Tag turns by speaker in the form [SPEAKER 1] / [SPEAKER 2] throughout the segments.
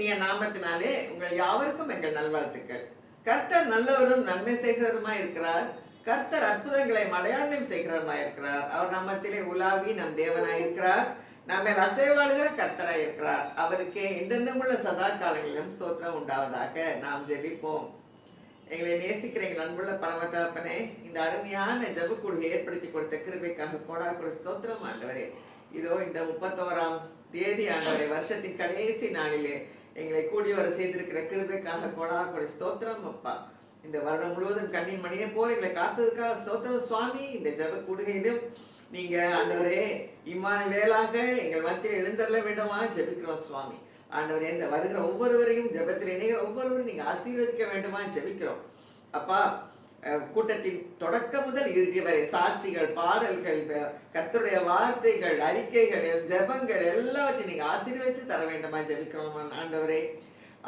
[SPEAKER 1] இனிய நாமத்தினாலே உங்கள் யாவருக்கும் எங்கள் நல்வாழ்த்துக்கள். கர்த்தர் நல்லவரும் நன்மை செய்கிறவருமாய் இருக்கிறார். கர்த்தர் அற்புதங்களை அடையாளம் செய்கிறவருமாய் இருக்கிறார். அவர் நம்மத்திலே உலாவி நம் தேவனாய் இருக்கிறார். நம்மை அசைவாடுகிற கர்த்தராய் இருக்கிறார். அவருக்கே என்றென்றுமுள்ள சதா காலங்களிலும் ஸ்தோத்திரம் உண்டாவதாக. நாம் ஜெபிப்போம். எங்களை நேசிக்கிற எங்கள் அன்புள்ள பரமதகப்பனே, இந்த அருமையான ஜெபக்கூடுகை ஏற்படுத்தி கொடுத்த கிருபைக்காக கோடாகோடி ஸ்தோத்திரம் ஆண்டவரே. இதோ இந்த 31ஆம் தேதி ஆண்டவரே, வருஷத்தின் கடைசி நாளிலே எங்களை கூடி வர செய்திருக்கிற கிருபைக்காக கோடாகோடி ஸ்தோத்திரம் அப்பா. இந்த வருடம் முழுவதும் கண்ணின் மணியை போல எங்களை காத்ததுக்காக ஸ்தோத்திரம் சுவாமி. இந்த ஜெப கூடுகையிலும் நீங்க ஆண்டவரே இம்மானுவேலாக எங்கள் மத்தியில் எழுந்தருள வேண்டுமா ஜெபிக்கிறோம் சுவாமி. ஆண்டவரே, இந்த வருகிற ஒவ்வொருவரையும் ஜெபத்தில் இணைகிற ஒவ்வொருவரும் நீங்க ஆசீர்வதிக்க வேண்டுமா ஜெபிக்கிறோம் அப்பா. கூட்டத்தின் தொடக்கம் முதல் இறுதி வரை சாட்சிகள், பாடல்கள், கர்த்தருடைய வார்த்தைகள், அறிக்கைகள், ஜெபங்கள் எல்லாவற்றையும் நீங்க ஆசீர்வதித்து தர வேண்டுமா ஜெபிக்கிறோம் ஆண்டவரே.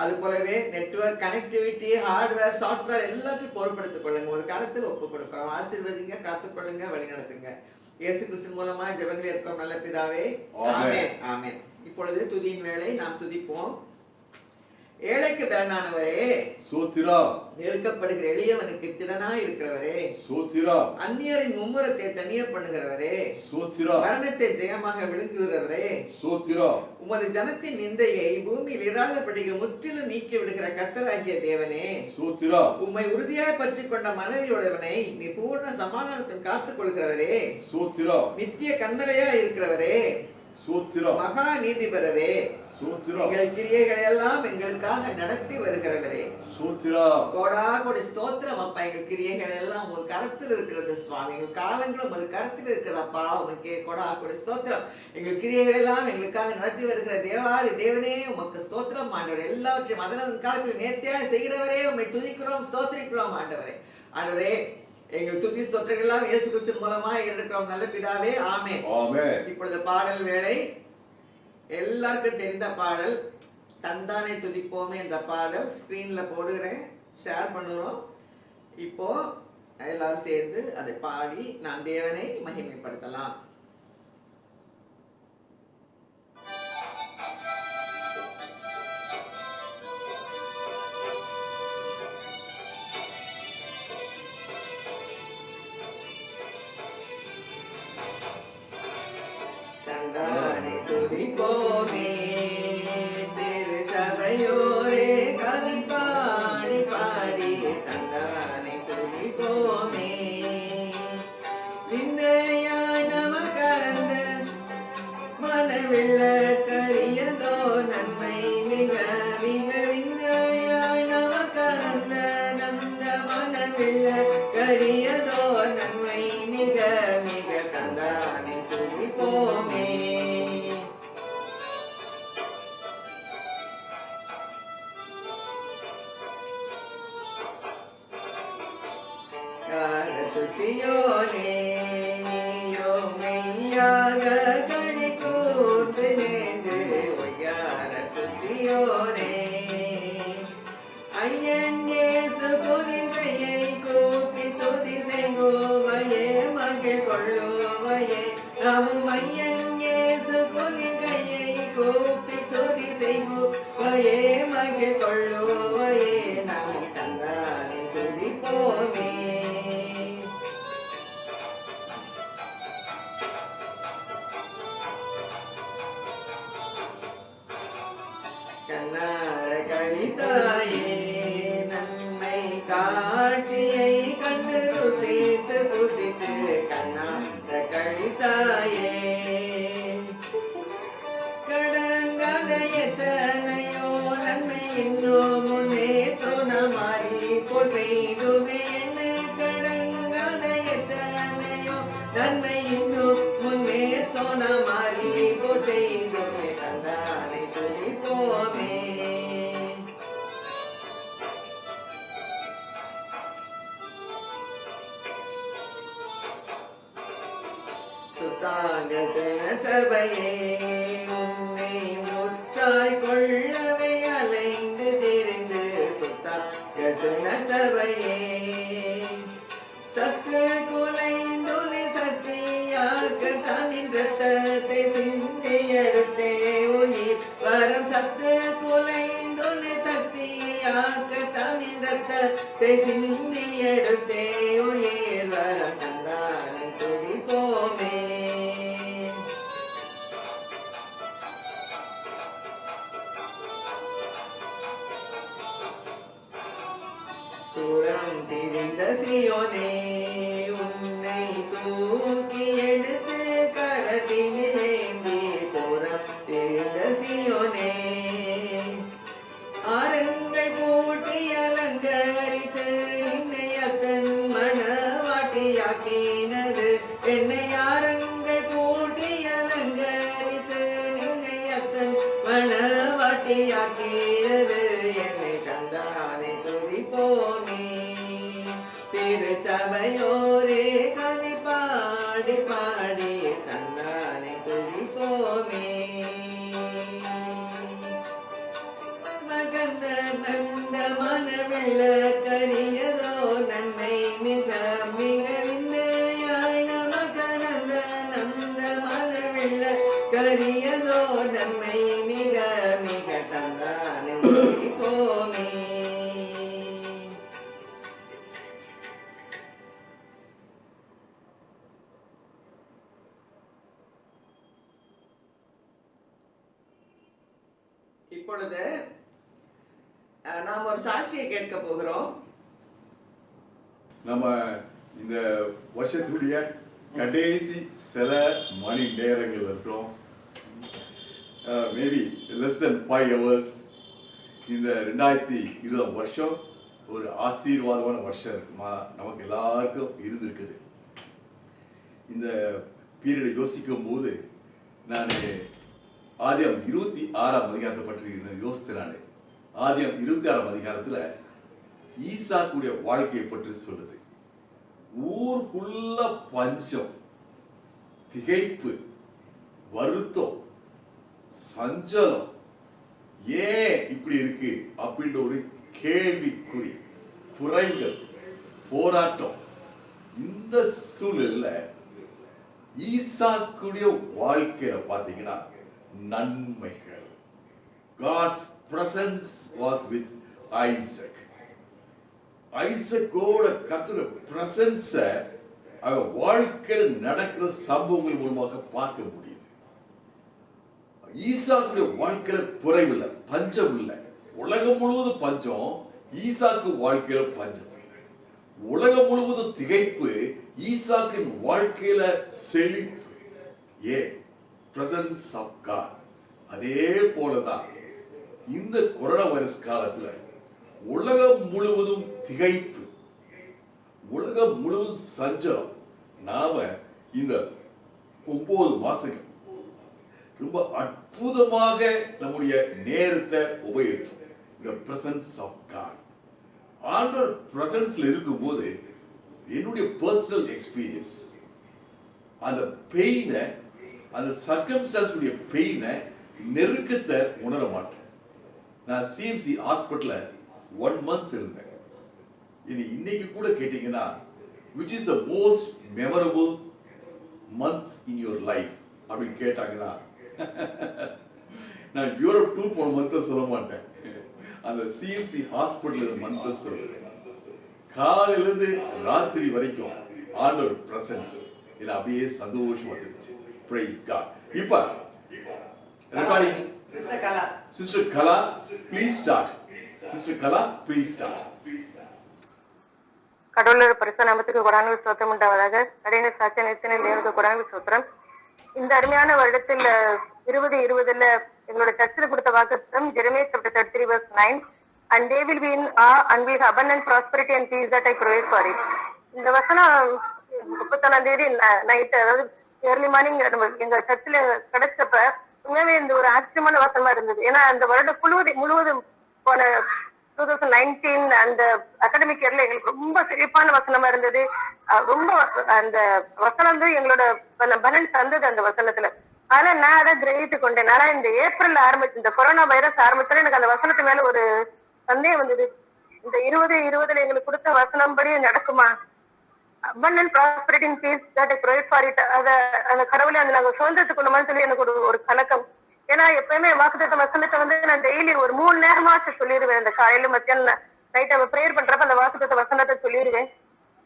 [SPEAKER 1] அது போலவே நெட்வொர்க் கனெக்டிவிட்டி, ஹார்ட்வேர், சாஃப்ட்வேர் எல்லாத்தையும் பொருட்படுத்திக் கொள்ளுங்க. ஒரு காலத்தில் ஒப்பு கொடுக்கிறோம். ஆசீர்வதிங்க, காத்துக்கொள்ளுங்க, வழிநடத்துங்க. இயேசு கிறிஸ்து மூலமா ஜெபங்கள் இருக்கிறோம் நல்ல பிதாவே. ஆமென், ஆமென். இப்பொழுது துதியின் வேளை. நாம் துதிப்போம். ஏழைக்கு பலனானவரே
[SPEAKER 2] சோத்திரா.
[SPEAKER 1] நெருக்கப்படுகிற எளியவனுக்கு திடனாய் இருக்கிறவரே
[SPEAKER 2] சோத்திரா.
[SPEAKER 1] அந்நியரின் மும்முரத்தை தனிய பண்ணுகிறவரே
[SPEAKER 2] சோத்திரா.
[SPEAKER 1] மரணத்தை ஜெயமாக விழுங்குகிறவரே
[SPEAKER 2] சோத்திரா.
[SPEAKER 1] உமது ஜனத்தின் நிந்தையை பூமியில் இராதபடிக்கு முற்றிலும் நீக்கி விடுகிற கர்த்தராகிய தேவனே
[SPEAKER 2] சோத்திரா.
[SPEAKER 1] உம்மை உறுதியாய் பற்றி கொண்ட மனதியுடையவனை நீ பூர்ண சமாதானத்தின் காத்துக் கொள்கிறவரே
[SPEAKER 2] சோத்திரா.
[SPEAKER 1] நித்திய கண்மலையா இருக்கிறவரே
[SPEAKER 2] சோத்திரா.
[SPEAKER 1] மகா நீதிபரரே
[SPEAKER 2] சோத்திரா.
[SPEAKER 1] எங்கள் கிரியைகள் எல்லாம் எங்களுக்காக நடத்தி வருகிறவரே
[SPEAKER 2] சோத்திரா.
[SPEAKER 1] கோடாகோடி ஸ்தோத்திரம் அப்பா. எங்கள் கிரியைகள் எல்லாம் உங்க கருத்தில் இருக்கிறது சுவாமி. எங்கள் காலங்களும் அது கருத்தில் இருக்கிறதப்பா. உமக்கே கோடாகோடி ஸ்தோத்திரம். எங்கள் கிரியைகள் எல்லாம் எங்களுக்காக நடத்தி வருகிற தேவாதி தேவனே உமக்கு ஸ்தோத்திரம் ஆண்டவரே. எல்லாவற்றையும் அதன் காலத்தில் நேர்த்தியாய் செய்கிறவரே உம்மை துதிக்கிறோம், ஸ்தோத்திரிக்கிறோம் ஆண்டவரே. ஆண்டவரே, எங்கள் துதி ஸ்தோத்திரங்கள் எல்லாம் இயேசு கிறிஸ்து மூலமா இருக்கிறோம் நல்ல பிதாவே. ஆமென், ஆமென். இப்பொழுது பாடல் வேளை. எல்லாருக்கும் தெரிந்த பாடல் தந்தானை துதிப்போமே என்ற பாடல் ஸ்கிரீன்ல போடுகிறேன், ஷேர் பண்ணுறோம். இப்போ எல்லாரும் சேர்ந்து அதை பாடி நாம் தேவனை மகிமைப்படுத்தலாம். தந்தானை துதிப்போமே திருச்சபையோரே கவி பாடி பாடி தந்தானை துதிப்போமே. விந்தையாய் நம கடந்த மனவிள்ள கரியதோ நன்மை மிக மிக விந்தையாய் நம கடந்த நந்த மனவிள்ள கரியதோ நன்மை மிக மிக தந்தானை துதிப்போமே. துச்சியோனே நீயோ மெய்யாக களி கூர்ந்து நேர்ந்து ஒய்யார துச்சியோனே ஐயன் இயேசு புதின் கையை கூப்பி துதி செய்வோவையே மகிழ் கொள்ளுவையே. நாமும் ஐயன் இயேசு புதின் கையை கூப்பி துதி செய்வோவையே மகிழ் கொள்ளுவையே. நாம் தந்தானை துதிப்போமே. கண்ணார கழித்தாயே நன்மை காட்சியை கண்டு ருசித்து புசித்து கண்ணார கழித்தாயே. கடங்காத எத்தனையோ நன்மை இன்னும் முன்னே சொன்ன மாறி போல் பெய்துமே என்ன. கடங்காத எத்தனையோ நன்மை இன்னும் முன்னே சொன்ன மாறி போல் பெய்துமே தந்தானை துதிப்போமே. சுத்தாங்கத்தின சபையே உன்னை முற்றாய் கொள்ளவே அலைந்து திரிந்து சுத்தாங்கத்தின சபையே சக்கு குலைந்துளி சக்தியாக்க தமிழ் ரத்தத்தை சிந்தி எடுத்தே உயிர் வரம் சத்து குலைந்து சிந்தி எடுத்தே உயிர் வர தந்தானை துதிப்போமே. தூரம் திரிந்த சியோனே உன்னை தூக்கி எடுத்து கரத்தினிலேந்தி தூரம் திரிந்த சியோனே ஆரங்கள் பூட்டி அலங்கரித்து என்னை அத்தன் மணவாட்டியாக்கினது. என்னை ஆரங்கள் பூட்டி அலங்கரித்து என்னை அத்தன் மணவாட்டியாக்கினது. என்னை தந்தானை துதிப்போமே. திருச்சபையோரே கவி பாடி பாடி தந்தானை துதிப்போமே. மகந்த மந்த மனவிள்ள கரியதோ நன்மை மிக மிக விந்தையாய் நமகனந்த நந்த மனவிள்ள கரியதோ நன்மை மிக மிக தந்தானை துதிப்போமே. இப்பொழுது நாம் ஒரு சாட்சியை கேட்க போகிறோம்.
[SPEAKER 2] நம்ம இந்த வருஷத்துடைய கடைசி சில மணி நேரங்கள் இருக்கிறோம். Maybe less than 5 hours. இந்த 2020 வருஷம் ஒரு ஆசீர்வாதமான வருஷம் இருக்குமா நமக்கு எல்லாருக்கும் இருந்திருக்குது. இந்த பீரியடை யோசிக்கும் போது நான் ஆதியம் 26ஆம் அதிகாரத்தை பற்றி யோசித்தேன். நான் ஆதியம் 26ஆம் அதிகாரத்துல ஈசாக்குடைய வாழ்க்கையை பற்றி சொல்லுது. ஊர் ஃபுல்ல பஞ்சம், திகைப்பு, வருத்தம், சஞ்சலம். ஏன் இப்படி இருக்கு அப்படின்ற ஒரு கேள்விக்குறி, குறைகள், போராட்டம். இந்த சூழல்ல ஈசாக்குடைய வாழ்க்கையில பாத்தீங்கன்னா நன்மைகள். God's presence was with Isaac. ஐசக்கோட கர்த்தருடைய பிரசன்ஸ அவன் வாழ்க்கையில் நடக்கிற சம்பவங்கள் மூலமாக பார்க்க முடியுது. ஈசாக்குடைய வாழ்க்கையில குறைவில்லை, பஞ்சம் இல்லை. உலகம் முழுவதும் பஞ்சம், ஈசாக்கு வாழ்க்கையில பஞ்சம் இல்லை. உலகம் முழுவதும் திகைப்பு, ஈசாக்கின் வாழ்க்கையில செழிப்பு. ஏன்? Presence of God. அதே போலதான் இந்த கொரோனா வைரஸ் காலத்துல உலகம் முழுவதும் திகைப்பு, உலகம் முழுவதும் சஞ்சலம். நாம இந்த 9 மாசங்கள் ரொம்ப அற்புதமாக நம்முடைய நேரத்தை உபயோகித்தோம். இந்த பிரசன்ஸ் ஆஃப் காட். ஆண்டவர் பிரசன்ஸ்ல இருக்கும்போது என்னுடைய பர்சனல் எக்ஸ்பீரியன்ஸ், அந்த பெயினை, அந்த சர்க்கம்ஸ்டான்ஸ் உடைய பெயினை, நெருக்கத்தை உணர மாட்டேன். நான் சிஎம்சி ஹாஸ்பிட்டல்ல 1 month இருந்தேன். இன்னைக்கு கூட கேட்டீங்கன்னா which is the most memorable month in your life அப்படின்னு கேட்டாங்கன்னா நான் யூரோப் டூர் போன மந்த் சொல்ல மாட்டேன். அந்த சிஎம்சி ஹாஸ்பிட்டல் மந்த் சொல்றேன். காலையில இருந்து ராத்திரி வரைக்கும் ஆண்டவர் பிரசன்ஸ் என்ன அப்படியே சந்தோஷமா இருந்துச்சு. Praise God. இப்ப recording sister Kala please start. Sister Kala please start.
[SPEAKER 3] கடவுளோட பரிசு நாமத்துக்கு கொடானு ஸ்தோத்திரம் உண்டாவதாக. கடையின சாட்சிய நிறுத்தினில் நேருக்கு கொடானு ஸ்தோத்திரம். இந்த அருமையான வருடத்தில் 2020 எங்களோட சர்ச்சில் கொடுத்த வாக்குத்தத்தம் Jeremiah chapter 33 verse 9 and they will be in awe and will have abundant prosperity and peace that I pray for it. இந்த வசனம் 31ஆம் தேதி நைட், அதாவது ஏர்லி மார்னிங் எங்க சர்ச்சில் கிடைச்சப்ப உண்மையாவே இந்த ஒரு ஆச்சரியமான வசனமா இருந்தது. ஏன்னா அந்த வருடம் முழுவதும் போன 2019 அந்த அகாடமிக் இயர்ல எங்களுக்கு ரொம்ப சிறப்பான வசனமா இருந்தது. ரொம்ப அந்த வசனம் வந்து எங்களோட பலன் தந்தது அந்த வசனத்துல. ஆனா நான் அதை கிரகித்து கொண்டேன். ஆனா இந்த ஏப்ரல் ஆரம்பிச்சு, இந்த கொரோனா வைரஸ் ஆரம்பிச்சாலும் எனக்கு அந்த வசனத்து மேல ஒரு சந்தேகம் வந்தது. இந்த 2020 எங்களுக்கு கொடுத்த வசனம் படி நடக்குமா? abundant prosperity and peace that I pray for it. அந்த கடவுளை அந்த நாங்க சுதந்திரத்துக்கு சொல்லி எனக்கு ஒரு கலக்கம். ஏன்னா எப்பயுமே வாக்குத்தத்த வசனத்தை வந்து நான் டெய்லி ஒரு 3 நேரமாச்சு சொல்லிடுவேன். அந்த காலையில மத்தியானம் ரைட் அவ ப்ரேயர் பண்றப்ப அந்த வாசகத்தை வசனத்தை சொல்லிடுவேன்.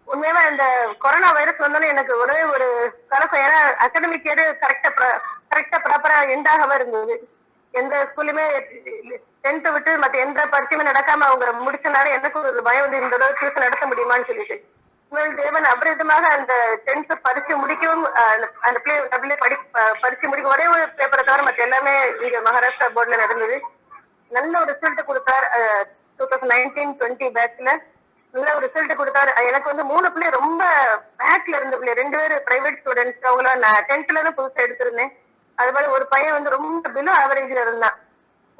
[SPEAKER 3] உண்மையாவே அந்த கொரோனா வைரஸ் வந்தாலும் எனக்கு ஒரே ஒரு கலக்கம். ஏன்னா அகாடமிக் இயர் கரெக்டா ப்ராப்பரா எண்ட் ஆகாம இருந்தது. எந்த ஸ்கூல்லுமே 10th விட்டு மத்த எந்த பரிசையுமே நடக்காம அவங்க முடிச்சனால எனக்கு ஒரு பயம் வந்து இந்த தடவை டியூஷன் நடத்த முடியுமான்னு சொல்லிட்டு தேவன் அபரிதமாக அந்த 10th பரிசு முடிக்கவும் அந்த பிள்ளை பரிசு முடிக்க ஒரே ஒரு பேப்பரை தவிர மத்த எல்லாமே இங்க மகாராஷ்டிரா போர்டுல நடந்தது. நல்ல ஒரு ரிசல்ட் கொடுத்தார். 2019-20 பேட்ச்ல நல்ல ஒரு ரிசல்ட் கொடுத்தாரு. எனக்கு வந்து 3 பிள்ளை ரொம்ப பேக்ல இருந்த பிள்ளை, 2 பேர் பிரைவேட் ஸ்டூடெண்ட்ஸ். அவங்கள நான் 10th தான் புதுசா எடுத்திருந்தேன். அது மாதிரி ஒரு பையன் வந்து ரொம்ப பிலோ ஆவரேஜ்ல இருந்தான்.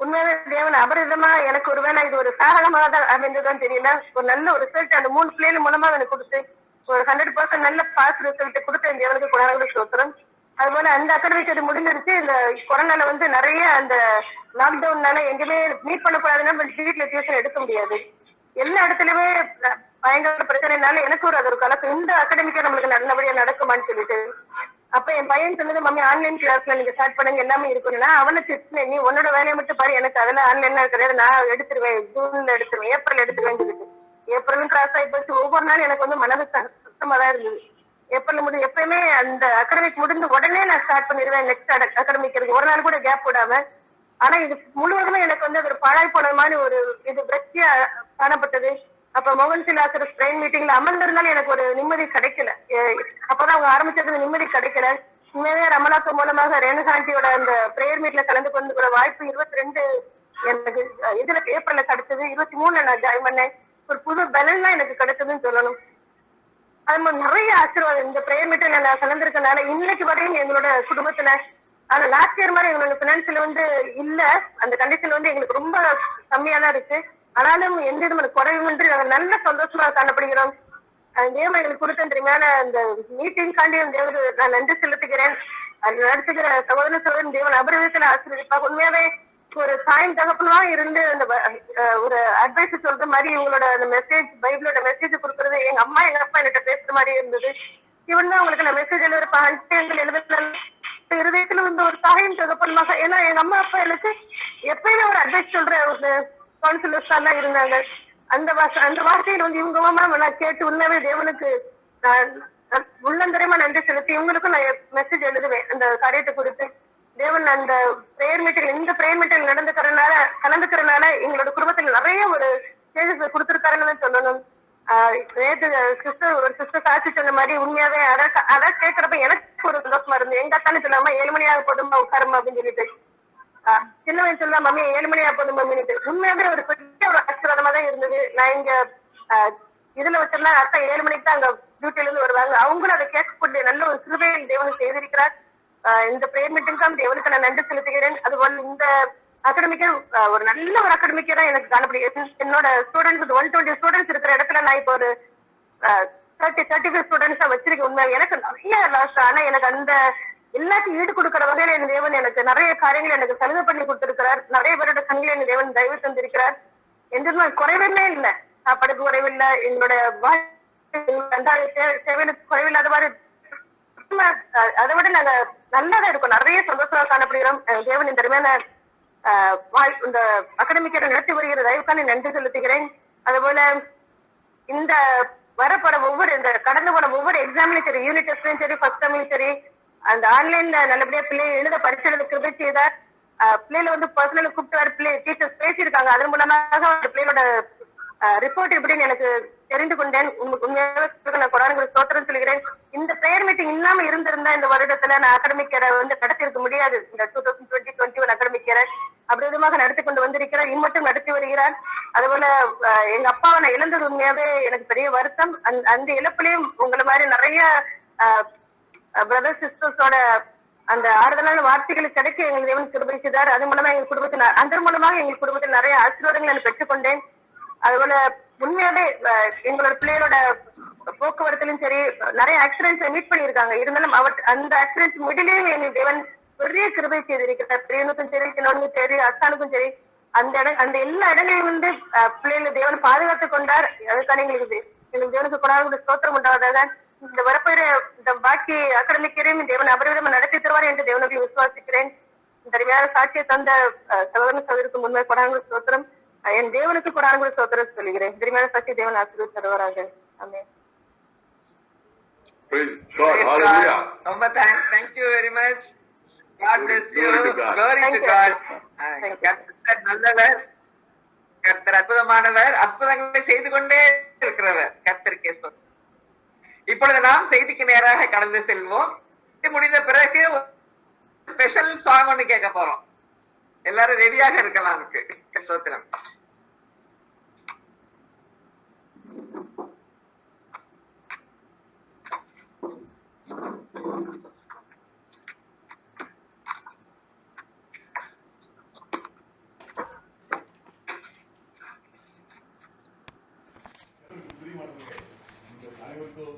[SPEAKER 3] உண்மையாவே தேவன் அபரிதமா எனக்கு ஒருவேளை இது ஒரு சாதகமாக தான் அமைந்ததுதான் தெரியல. ஒரு நல்ல ஒரு ரிசல்ட் அந்த 3 பிள்ளைகள் மூலமா எனக்கு கொடுத்து ஒரு 100% நல்ல பாஸ் ரிசல்ட் கொடுத்து என் தேவனுக்கு கொரோனா சோத்திரம். அதுபோல அந்த அகாடமிக் அது முடிஞ்சிருச்சு. இந்த கொரோனால வந்து நிறைய அந்த லாக்டவுன்னால எங்கேயுமே மீட் பண்ணக்கூடாதுன்னா வீட்டுல டியூஷன் எடுக்க முடியாது. எல்லா இடத்துலயுமே பயங்கர பிரச்சனைனால எனக்கு அது ஒரு கலக்கம். இந்த அகாடமிக்கா நம்மளுக்கு நல்லபடியா நடக்குமான்னு சொல்லிட்டு அப்ப என் பையன் சொன்னது, மம்மி ஆன்லைன் கிளாஸ்ல நீங்க ஸ்டார்ட் பண்ணுங்க எல்லாமே இருக்குன்னா அவனை திட்டினேன், நீ உன்னோட வேலையை மட்டும் பாரு, எனக்கு அதெல்லாம் ஆன்லைன்ல கிடையாது, நான் எடுத்துருவேன், ஜூன்ல எடுத்துருவேன், ஏப்ரல் எடுத்துருவேன் சொல்லிட்டு. ஏப்ரலும் கிராஸ் ஆகி போச்சு. ஒவ்வொரு நாளும் எனக்கு வந்து மனது கஷ்டமா தான் இருந்தது. ஏப்ரல் முடிஞ்சு எப்பயுமே அந்த அகாடமிக் முடிஞ்சு உடனே நான் ஸ்டார்ட் பண்ணிடுவேன் நெக்ஸ்ட் அகாடமிக் இருக்கு, ஒரு நாள் கூட கேப் விடாம. ஆனா இது முழுவதுமே எனக்கு வந்து ஒரு பாழாய் போன மாதிரி ஒரு இது பிரச்சியா காணப்பட்டது. அப்ப மோகன் சிலாசர் பிரெயின் மீட்டிங்ல அமர்ந்திருந்தாலும் எனக்கு ஒரு நிம்மதி கிடைக்கல. அப்பதான் அவங்க ஆரம்பிச்சது நிம்மதி கிடைக்கல. உண்மையே ரமலாக்கு மூலமாக ரேணுகாண்டியோட அந்த பிரேயர் மீட்ல கலந்து கொண்டு வாய்ப்பு 22 எனக்கு இதுல ஏப்ரல்ல கிடைச்சது. 23 நான் ஜாயின் பண்ணேன். ஒரு புது பலன் தான் எனக்கு கிடைச்சதுன்னு சொல்லணும். அது மாதிரி நிறைய ஆசீர்வாதம் இந்த பிரேயர் மீட்டில் நான் கலந்துருக்கனால இன்னைக்கு வரையும் எங்களோட குடும்பத்துல. ஆனா லாஸ்ட் இயர் மாதிரி எங்களோட பினான்சியல் வந்து இல்ல, அந்த கண்டிஷன் வந்து எங்களுக்கு ரொம்ப கம்மியா தான் இருக்கு. ஆனாலும் எந்த விதமான குறைவின்றி நாங்கள் நல்ல சந்தோஷமா காணப்படுகிறோம். தேவன் எங்களுக்கு கொடுத்த தெரியுமான அந்த மீட்டிங்காண்டி தேவரு நான் நன்றி செலுத்துகிறேன். அது நடத்துகிற சகோதர சகோதரன் தேவன் அபரிதத்துல ஆசீர்வதிப்பாக. உண்மையாவே ஒரு தாயும் தகப்பனா இருந்து அந்த ஒரு அட்வைஸ் சொல்ற மாதிரி இவங்களோட அந்த மெசேஜ் பைபிளோட மெசேஜ் கொடுக்கறது எங்க அம்மா எங்க அப்பா என்கிட்ட பேசுற மாதிரி இருந்தது. இவன் தான் உங்களுக்கு நான் மெசேஜ் எழுதுறப்ப இருதயத்துல வந்து ஒரு தாயும் தகப்பனாக. ஏன்னா எங்க அம்மா அப்பா எனக்கு எப்பயுமே ஒரு அட்வைஸ் சொல்ற ஒரு கவுன்சிலர்ஸா தான் இருந்தாங்க. அந்த வார்த்தையில வந்து இவங்க மூலமா நான் கேட்டு உண்மையாவே தேவனுக்கு உள்ளந்தரமா நன்றி செலுத்தி இவங்களுக்கும் நான் மெசேஜ் எழுதுவேன் அந்த காரியத்தை குறித்து. தேவன் அந்த பிரேயர் மீட்டிங் இந்த பிரேயர் மீட்டிங் கலந்துக்கிறனால எங்களோட குடும்பத்துல நிறைய ஒரு சேஞ்சஸ் கொடுத்துருக்காருன்னு சொல்லணும். ஒரு சிஸ்டர் சாட்சி சொன்ன மாதிரி உண்மையாவே அதை கேட்கறப்ப எனக்கு ஒரு சந்தோஷமா இருந்து எங்க அத்தானு சொல்லாம 7 மணி ஆக போதுமா உட்காருமா அப்படின்னு சொல்லிட்டு சின்னவன் சொல்லலாம், மம்மி 7 மணி ஆக போதும் மம்மிட்டு. உண்மையாவே ஒரு பெரிய ஒரு ஆசீர்வாதமா தான் இருந்தது. நான் இங்க இதுல வச்சிருந்தா அத்தா 7 மணிக்கு தான் அங்க டியூட்டில இருந்து வருவாங்க. அவங்களும் அதை கேட்கக்கூடிய நல்ல ஒரு கிருபையை தேவனுக்கு செய்திருக்கிறார். இந்த பிரேயர் மீட்டிங்காம் தேவனுக்கு நான் நன்றி செலுத்துகிறேன். அதுபோல இந்த அகாடமிக்கா ஒரு நல்ல ஒரு அகாடமிக்கா தான் எனக்கு காணப்படுகிறது. என்னோட ஸ்டூடெண்ட்ஸ் 120 ஸ்டூடெண்ட்ஸ் இருக்கிற இடத்துல நான் இப்போ ஒரு 35 ஸ்டூடெண்ட்ஸா வச்சிருக்கேன். உண்மை எனக்கு நிறைய லாஸ். ஆனா எனக்கு அந்த எல்லாத்தையும் ஈடு கொடுக்கிற வகையில என் தேவன் எனக்கு நிறைய காரியங்கள் எனக்கு சலுகை பண்ணி கொடுத்திருக்கிறார். நிறைய பேரோட கண்களை என் தேவன் தயவு தந்திருக்கிறார். எந்த குறைவுமே இல்லை, சாப்பாடுக்கு குறைவில்லை, எங்களோட சேவைகளுக்கு குறைவில்லாத மாதிரி அதை விட நாங்க நல்லாதான் இருக்கோம். நிறைய சந்தோஷமா காணப்படுகிறோம். தேவன் இந்த தருமையான இந்த அகாடமிக்கை நடத்தி வருகிற தயவுக்கான நன்றி செலுத்துகிறேன். அதுபோல இந்த வரப்போற இந்த கடந்து போன ஒவ்வொரு எக்ஸாம்லயும் சரி, யூனிட் டெஸ்ட்லயும் சரி, ஃபர்ஸ்ட் டேர்ம்லயும் சரி, அந்த ஆன்லைன்ல நல்லபடியா பிள்ளை எழுத பரிசீலனை கிருபை செய்தார். பிள்ளைகளை வந்து பர்சனலா கூப்பிட்டு டீச்சர்ஸ் பேசியிருக்காங்க. அதன் மூலமாக அந்த பிள்ளைகளோட ரிப்போர்ட் எப்படின்னு எனக்கு தெரிந்து கொண்டேன். உண்மையாக நான் கொரோனா ஸ்தோத்திரம் சொல்கிறேன். இந்த பிரேயர் மீட்டிங் இல்லாம இருந்திருந்தா இந்த வருடத்துல நான் அகாடமிக் இயரை வந்து நடத்திருக்க முடியாது. இந்த 2020-21 அகாடமிக் இயரை அப்படி விதமாக நடத்தி கொண்டு வந்திருக்கிறார். இம்மட்டும் நடத்தி வருகிறார். அதுபோல எங்க அப்பாவை நான் இழந்தது உண்மையாவே எனக்கு பெரிய வருத்தம். அந்த இழப்பிலையும் உங்களை மாதிரி நிறைய பிரதர் சிஸ்டர்ஸோட அந்த ஆறுதலான வார்த்தைகளுக்கு கிடைக்க எங்களுக்கு தேவன் கிருபை செய்தார். அது மூலமா எங்க குடும்பத்தில் அதன் மூலமாக எங்க குடும்பத்தில் நிறைய ஆசீர்வாதங்கள் நான் பெற்றுக்கொண்டேன். அதுபோல உண்மையாவே எங்களோட பிள்ளைகளோட போக்குவரத்துலயும் சரி நிறைய ஆக்சிடென்ட்ஸ் மீட் பண்ணியிருக்காங்க. இருந்தாலும் அந்த ஆக்சிடென்ட் மிடிலையும் எங்களுக்கு தேவன் பெரிய கிருபை செய்திருக்கிறார். பிரியனுக்கும் சரி, சின்னவனுக்கும் சரி, அத்தானுக்கும் சரி, அந்த எல்லா இடங்களையும் வந்து பிள்ளைகளை தேவன் பாதுகாத்துக் கொண்டார். அதுக்கான எங்களுக்கு தேவனுக்கு கொண்டாட ஸ்தோத்திரம் உண்டாவதாக. இந்த வரப்பெற இந்த பாக்கி அகாடமிக்கரையும் தேவன் அபரிதமா நடத்தி தருவார் என்று தேவனுக்கு விசுவாசிக்கிறேன். இந்த அருமையான சாட்சியை தந்த சகோதரன் சகோதரிக்கு முன்மே கொண்டாட ஸ்தோத்திரம். என் தேவனுக்கு கொடான சோத்திரம் சொல்லுகிறேன். திருமையான சக்தி தேவன் ஆசீர்வதித்து தருவாராக. ஆமென்.
[SPEAKER 2] Praise God.
[SPEAKER 1] Praise
[SPEAKER 2] Hallelujah.
[SPEAKER 1] God. ரொம்ப thanks. Thank you very much. God bless you.
[SPEAKER 2] Glory to God.
[SPEAKER 1] Glory
[SPEAKER 3] Thank
[SPEAKER 1] to
[SPEAKER 3] you.
[SPEAKER 1] God.
[SPEAKER 3] Thank you.
[SPEAKER 1] கர்த்தர் நல்லவர், கர்த்தர் அற்புதமானவர், அற்புதங்களை செய்து கொண்டே இருக்கிறவர். கர்த்தருக்கே ஸ்தோத்திரம். இப்பொழுது நாம் செய்திக்கு நேராக கடந்து செல்வோம். இது முடிந்த பிறகு ஸ்பெஷல் சாங் ஒன்று கேட்க போறோம். எல்லாரும் ரெடியாக இருக்கலாம். அதுக்கு ஸ்தோத்திரம்.
[SPEAKER 2] அனைவருக்கும்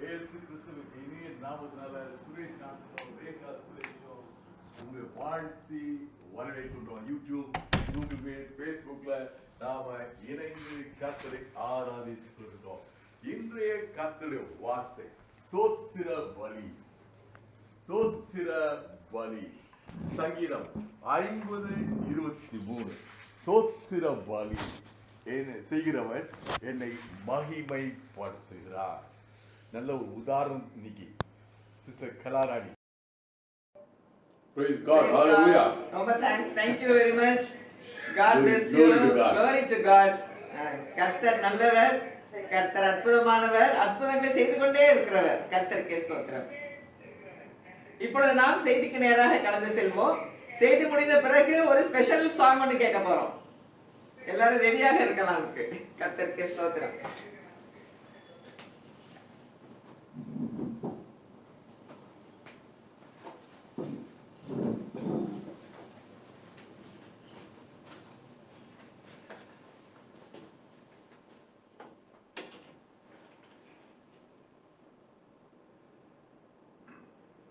[SPEAKER 2] இயேசு கிறிஸ்துவின் இனிய நாமத்தினால சுரேஷ் நாமத்தினால ரேகா சுரேஷோ உங்களை வாழ்த்தி வரவேற்கின்றோம். யூடியூப், கூகுள் மீட், ஃபேஸ்புக்ல நாம இணைந்து கர்த்தரை ஆராதித்துக் கொண்டிருக்கோம். இன்றைய கர்த்தருடைய வார்த்தை சோத்திர பலி. சோத்திர பலி. சங்கீதம் 50:23. சோத்திர பலி என்ன செய்கிறவன் என்னை மகிமைப்படுத்துகிறார். நல்ல ஒரு உதாரணம் இன்னைக்கு sister Kalarani. Praise God.
[SPEAKER 1] Praise
[SPEAKER 2] Hallelujah.
[SPEAKER 1] God. ரொம்ப thanks. Thank you very much. God
[SPEAKER 2] Glory-
[SPEAKER 1] bless you.
[SPEAKER 2] glory to God.
[SPEAKER 1] Glory to God. கர்த்தர் நல்லவர், கர்த்தர் அற்புதமானவர், அற்புதங்களை செய்து கொண்டே இருக்கிறவர். கர்த்தருக்கே ஸ்தோத்திரம். இப்பொழுது நாம் செய்திக்கு நேராக கடந்து செல்வோம். செய்தி முடிந்த பிறகு ஒரு ஸ்பெஷல் சாங் ஒன்று கேட்க போறோம். எல்லாரும் ரெடியாக இருக்கலாம். அதுக்கு கர்த்தருக்கே ஸ்தோத்திரம்.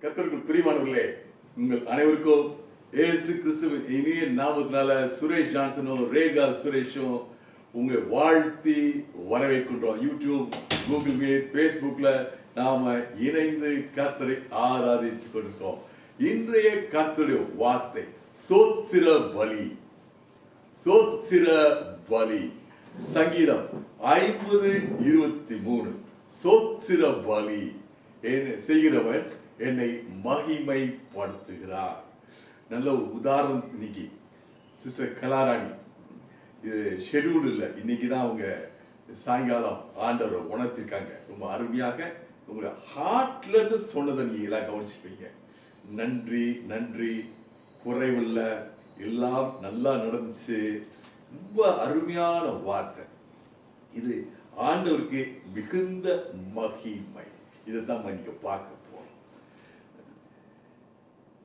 [SPEAKER 2] கர்த்தருக்குள் பிரியமானவர்களே, உங்கள் அனைவருக்கும் இயேசு கிறிஸ்துவின் இனிய நாமத்தினால சுரேஷ் ஜான்சனும் ரேகா சுரேஷும் உங்களை வாழ்த்தி வரவேற்கின்றோம். யூடியூப், கூகுள் மீட், ஃபேஸ்புக்ல நாம இணைந்து கர்த்தரை ஆராதித்துக் கொண்டிருக்கோம். இன்றைய கர்த்தருடைய வார்த்தை சோத்திர பலி. சோத்திர பலி. சங்கீதம் 50:23. சோத்திர பலி என்ன செய்கிறவன் என்னை மகிமைப்படுத்துகிறார். நல்ல ஒரு உதாரணம் இன்னைக்கு சிஸ்டர் கலாராணி. இது ஷெடியூல் இல்லை, இன்னைக்கு தான் அவங்க சாயங்காலம் ஆண்டவரை உணர்த்திருக்காங்க. ரொம்ப அருமையாக உங்களை ஹார்ட்ல இருந்து சொன்னதை நீங்க எல்லாம் கவனிச்சுப்பீங்க. நன்றி நன்றி, குறைவில்ல, எல்லாம் நல்லா நடந்துச்சு. ரொம்ப அருமையான வார்த்தை. இது ஆண்டவருக்கு மிகுந்த மகிமை. இதைத்தான் நீங்க பார்க்க போறோம்.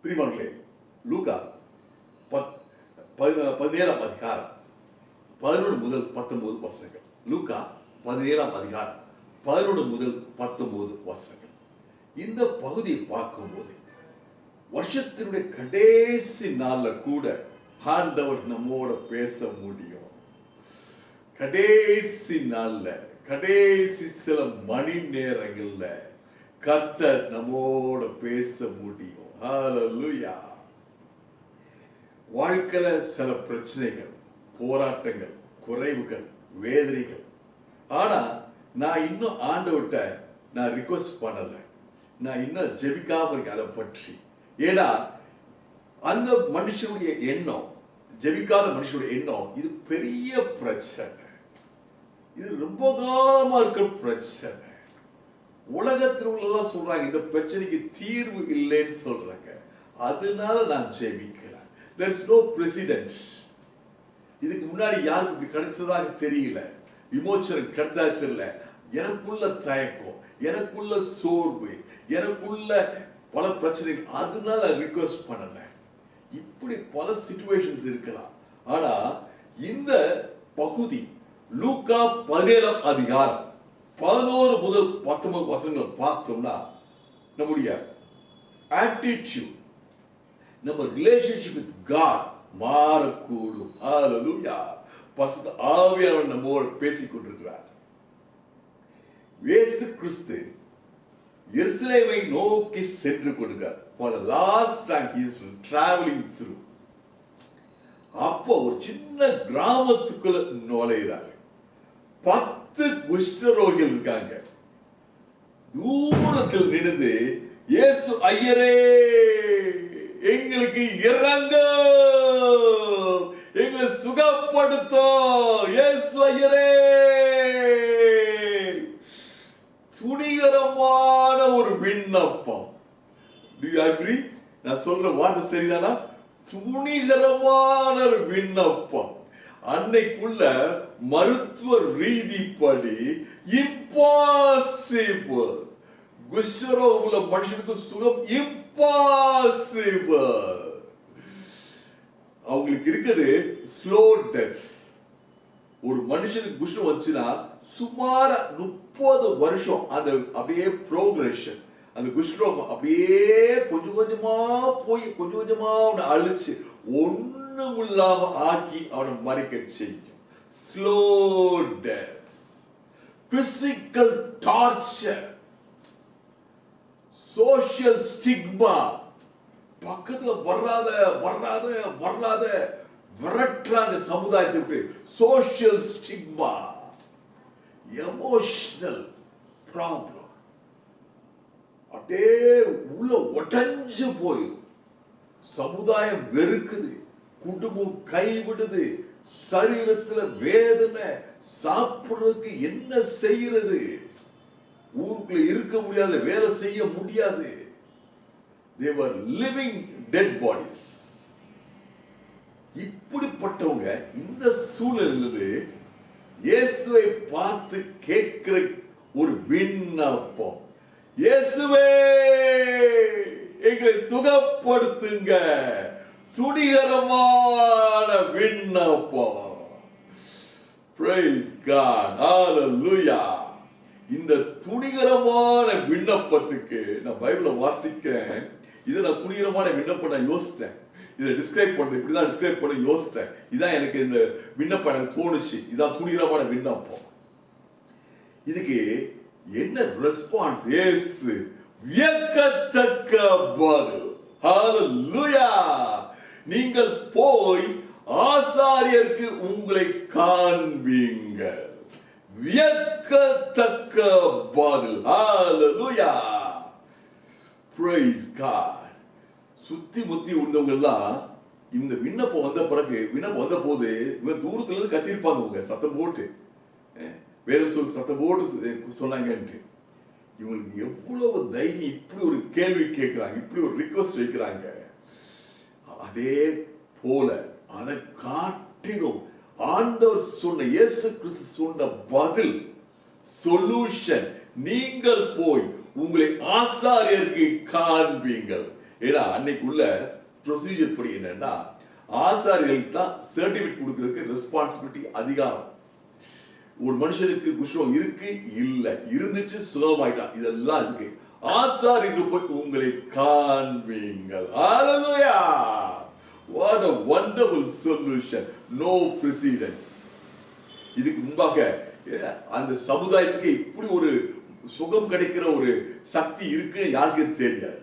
[SPEAKER 2] பிரியமானவர்களே, லூக்கா 17ஆம் அதிகாரம் 11 முதல் 19 வசனங்கள். லூக்கா 17ஆம் அதிகாரம் 11 முதல் 19 வசனங்கள். இந்த பகுதியை பார்க்கும்போது வருஷத்தினுடைய கடைசி நாள்ல கூட ஆண்டவர் நம்மோட பேச முடியும். கடைசி நாள்ல, கடைசி சில மணி நேரங்கள்ல கர்த்தர் நம்மோட பேச முடியும். ஹல்லேலூயா. வாழ்க்கையில சில பிரச்சனைகள், போராட்டங்கள், குறைவுகள், வேதனைகள். ஆனா நான் இன்னும் ஆண்டவர்கிட்ட நான் ரிக்வெஸ்ட் பண்ணல, நான் இன்னும் ஜெபிக்காம இருக்கேன் அதை பற்றி. ஏன்னா அந்த மனுஷனுடைய எண்ணம், ஜெபிக்காத மனுஷனுடைய எண்ணம், இது பெரிய பிரச்சனை, இது ரொம்ப காலமா இருக்கிற பிரச்சனை. உலகத்தில் உள்ள சொல்றாங்க இந்த பிரச்சனைக்கு தீர்வு இல்லைன்னு சொல்றாங்க. அதனால நான் ஜெபிக்கிறேன். there is no precedent. இதுக்கு முன்னாடி யாருக்கு இப்படி கிடைச்சதாக தெரியல, விமோச்சனம் கிடைச்சதாக தெரியல. எனக்குள்ள தயக்கம், எனக்குள்ள சோர்வு, எனக்குள்ள பல பிரச்சனைகள். அதனால ரிக்வெஸ்ட் பண்ணல. இப்படி பல சிச்சுவேஷன்ஸ் இருக்கலாம். ஆனா இந்த பகுதி லூக்கா 17ஆம் அதிகாரம் 11 முதல் 19 வசனங்கள் பார்த்தோம்னா நம்முடைய ஆட்டிட்யூட், நம்ம ரிலேஷன்ஷிப் வித் காட் மாறக்கூடும். ஹல்லேலூயா. பரிசுத்த ஆவியானவர் நம்மோடு பேசிக் கொண்டிருக்கிறார். இயேசு கிறிஸ்து எருசலேமை நோக்கி சென்று கொண்டிருக்கிறார். For the last time he is traveling through. அப்போ ஒரு சின்ன கிராமத்துக்குள்ள நுழையிறாரு. 10 குஷ்டரோகிகள் இருக்காங்க. தூரத்தில் நின்று, இயேசு ஐயரே எங்களுக்கு இறங்க, எங்களை சுகப்படுத்தும், இயேசு ஐயரே. துணிகரமான ஒரு விண்ணப்பம். Do you agree? நான் சொல்ற வார்த்தை சரிதானா? துணிகரமான ஒரு விண்ணப்பம். அன்னைக்குள்ள மருத்துவ ரீதிப்படி இம்பாசிபிள். குஷ்டரோகம் உள்ள மனுஷனுக்கு சுகம் இம்பாசிபிள். அவங்களுக்கு இருக்குது ஸ்லோ டெத். ஒரு மனுஷனுக்கு குஷ்டம் வந்துச்சுன்னா சுமார 30 வருஷம் அந்த அப்படியே ப்ரோக்ரஷன், அந்த குஷ்டரோகம் அப்படியே கொஞ்சம் கொஞ்சமா போய் கொஞ்சம் கொஞ்சமா அவனை அழிச்சு ஒண்ணும் இல்லாம ஆக்கி அவனை மறிக்க செய்யும். Slow death, physical torture, social stigma. பக்கத்துல வராத வராத வராத விரட்டுறாங்க சமுதாயத்தை விட்டு. சோஷியல் ஸ்டிக்மா, எமோஷனல் ப்ராப்ளம், அப்படியே உள்ள உடைஞ்சு போயிடும். சமுதாயம் வெறுக்குது, குடும்பம் கைவிடுது, சரீரத்துல வேதனை, சாப்பிடுறதுக்கு என்ன செய்யறது, ஊருக்குள்ள இருக்க முடியாது, வேலை செய்ய முடியாது. They were living dead bodies. இப்படிப்பட்டவங்க இந்த சூழலில் இயேசுவை பார்த்து கேட்கிற ஒரு விண்ணப்பம், இயேசுவே எங்களை சுகப்படுத்துங்க. துணிகரமான விண்ணப்பம். Praise God. Hallelujah. இந்த துணிகரமான விண்ணப்பத்துக்கு நான் பைபிளை வாசிக்கிறேன். இதை நான் துணிகரமான விண்ணப்பம் நான் யோசித்தேன். இதை டிஸ்கிரைப் பண்றேன், இப்படிதான் டிஸ்கிரைப் பண்ண யோசித்தேன். இதான் எனக்கு இந்த விண்ணப்பம் எனக்கு தோணுச்சு. இதான் துணிகரமான விண்ணப்பம். இதுக்கு என்ன ரெஸ்பான்ஸ்? இயேசு வியக்கத்தக்க பதில். ஹalleluya. நீங்கள் போய் ஆசாரியருக்கு உங்களை காண்பீங்க. வியக்கத்தக்க பதில். ஹalleluya. Praise God. சுத்தி முத்தி உள்ளவங்க எல்லாம் இந்த விண்ணப்பம் வந்த பிறகு, விண்ணப்பம் வந்த போது இவங்க தூரத்துல இருந்து கத்திருப்பாங்க, உங்க சத்தம் போட்டு, வேற சொல் சத்தம் போட்டு சொன்னாங்கன்ட்டு. இவங்களுக்கு எவ்வளவு தைரியம் இப்படி ஒரு கேள்வி கேட்கிறாங்க, இப்படி ஒரு ரிக்வெஸ்ட் வைக்கிறாங்க. அதே போல அதை காட்டிலும் ஆண்டவர் சொன்ன, இயேசு கிறிஸ்து சொன்ன பதில், சொல்யூஷன், நீங்கள் போய் உங்களை ஆசாரியருக்கு காண்பீங்கள். ஏன்னா அன்னைக்குள்ள ப்ரொசீஜர் படி என்னன்னா, ஆசாரியர்களுக்கு தான் சர்டிபிகேட் கொடுக்கிறதுக்கு ரெஸ்பான்சிபிலிட்டி, அதிகாரம். ஒரு மனுஷனுக்கு குஷ்டம் இருக்கு, இல்ல, இருந்துச்சு, சுகமாயிட்டான், இதெல்லாம் இருக்கு. ஆசாரியருக்கு போய் உங்களை காண்பீங்கள். ஹalleluya. What a wonderful solution. No precedence. இதுக்கு முன்பாக அந்த சமுதாயத்துக்கு இப்படி ஒரு சுகம் கிடைக்கிற ஒரு சக்தி இருக்குன்னு யாருக்கும் தெரியாது.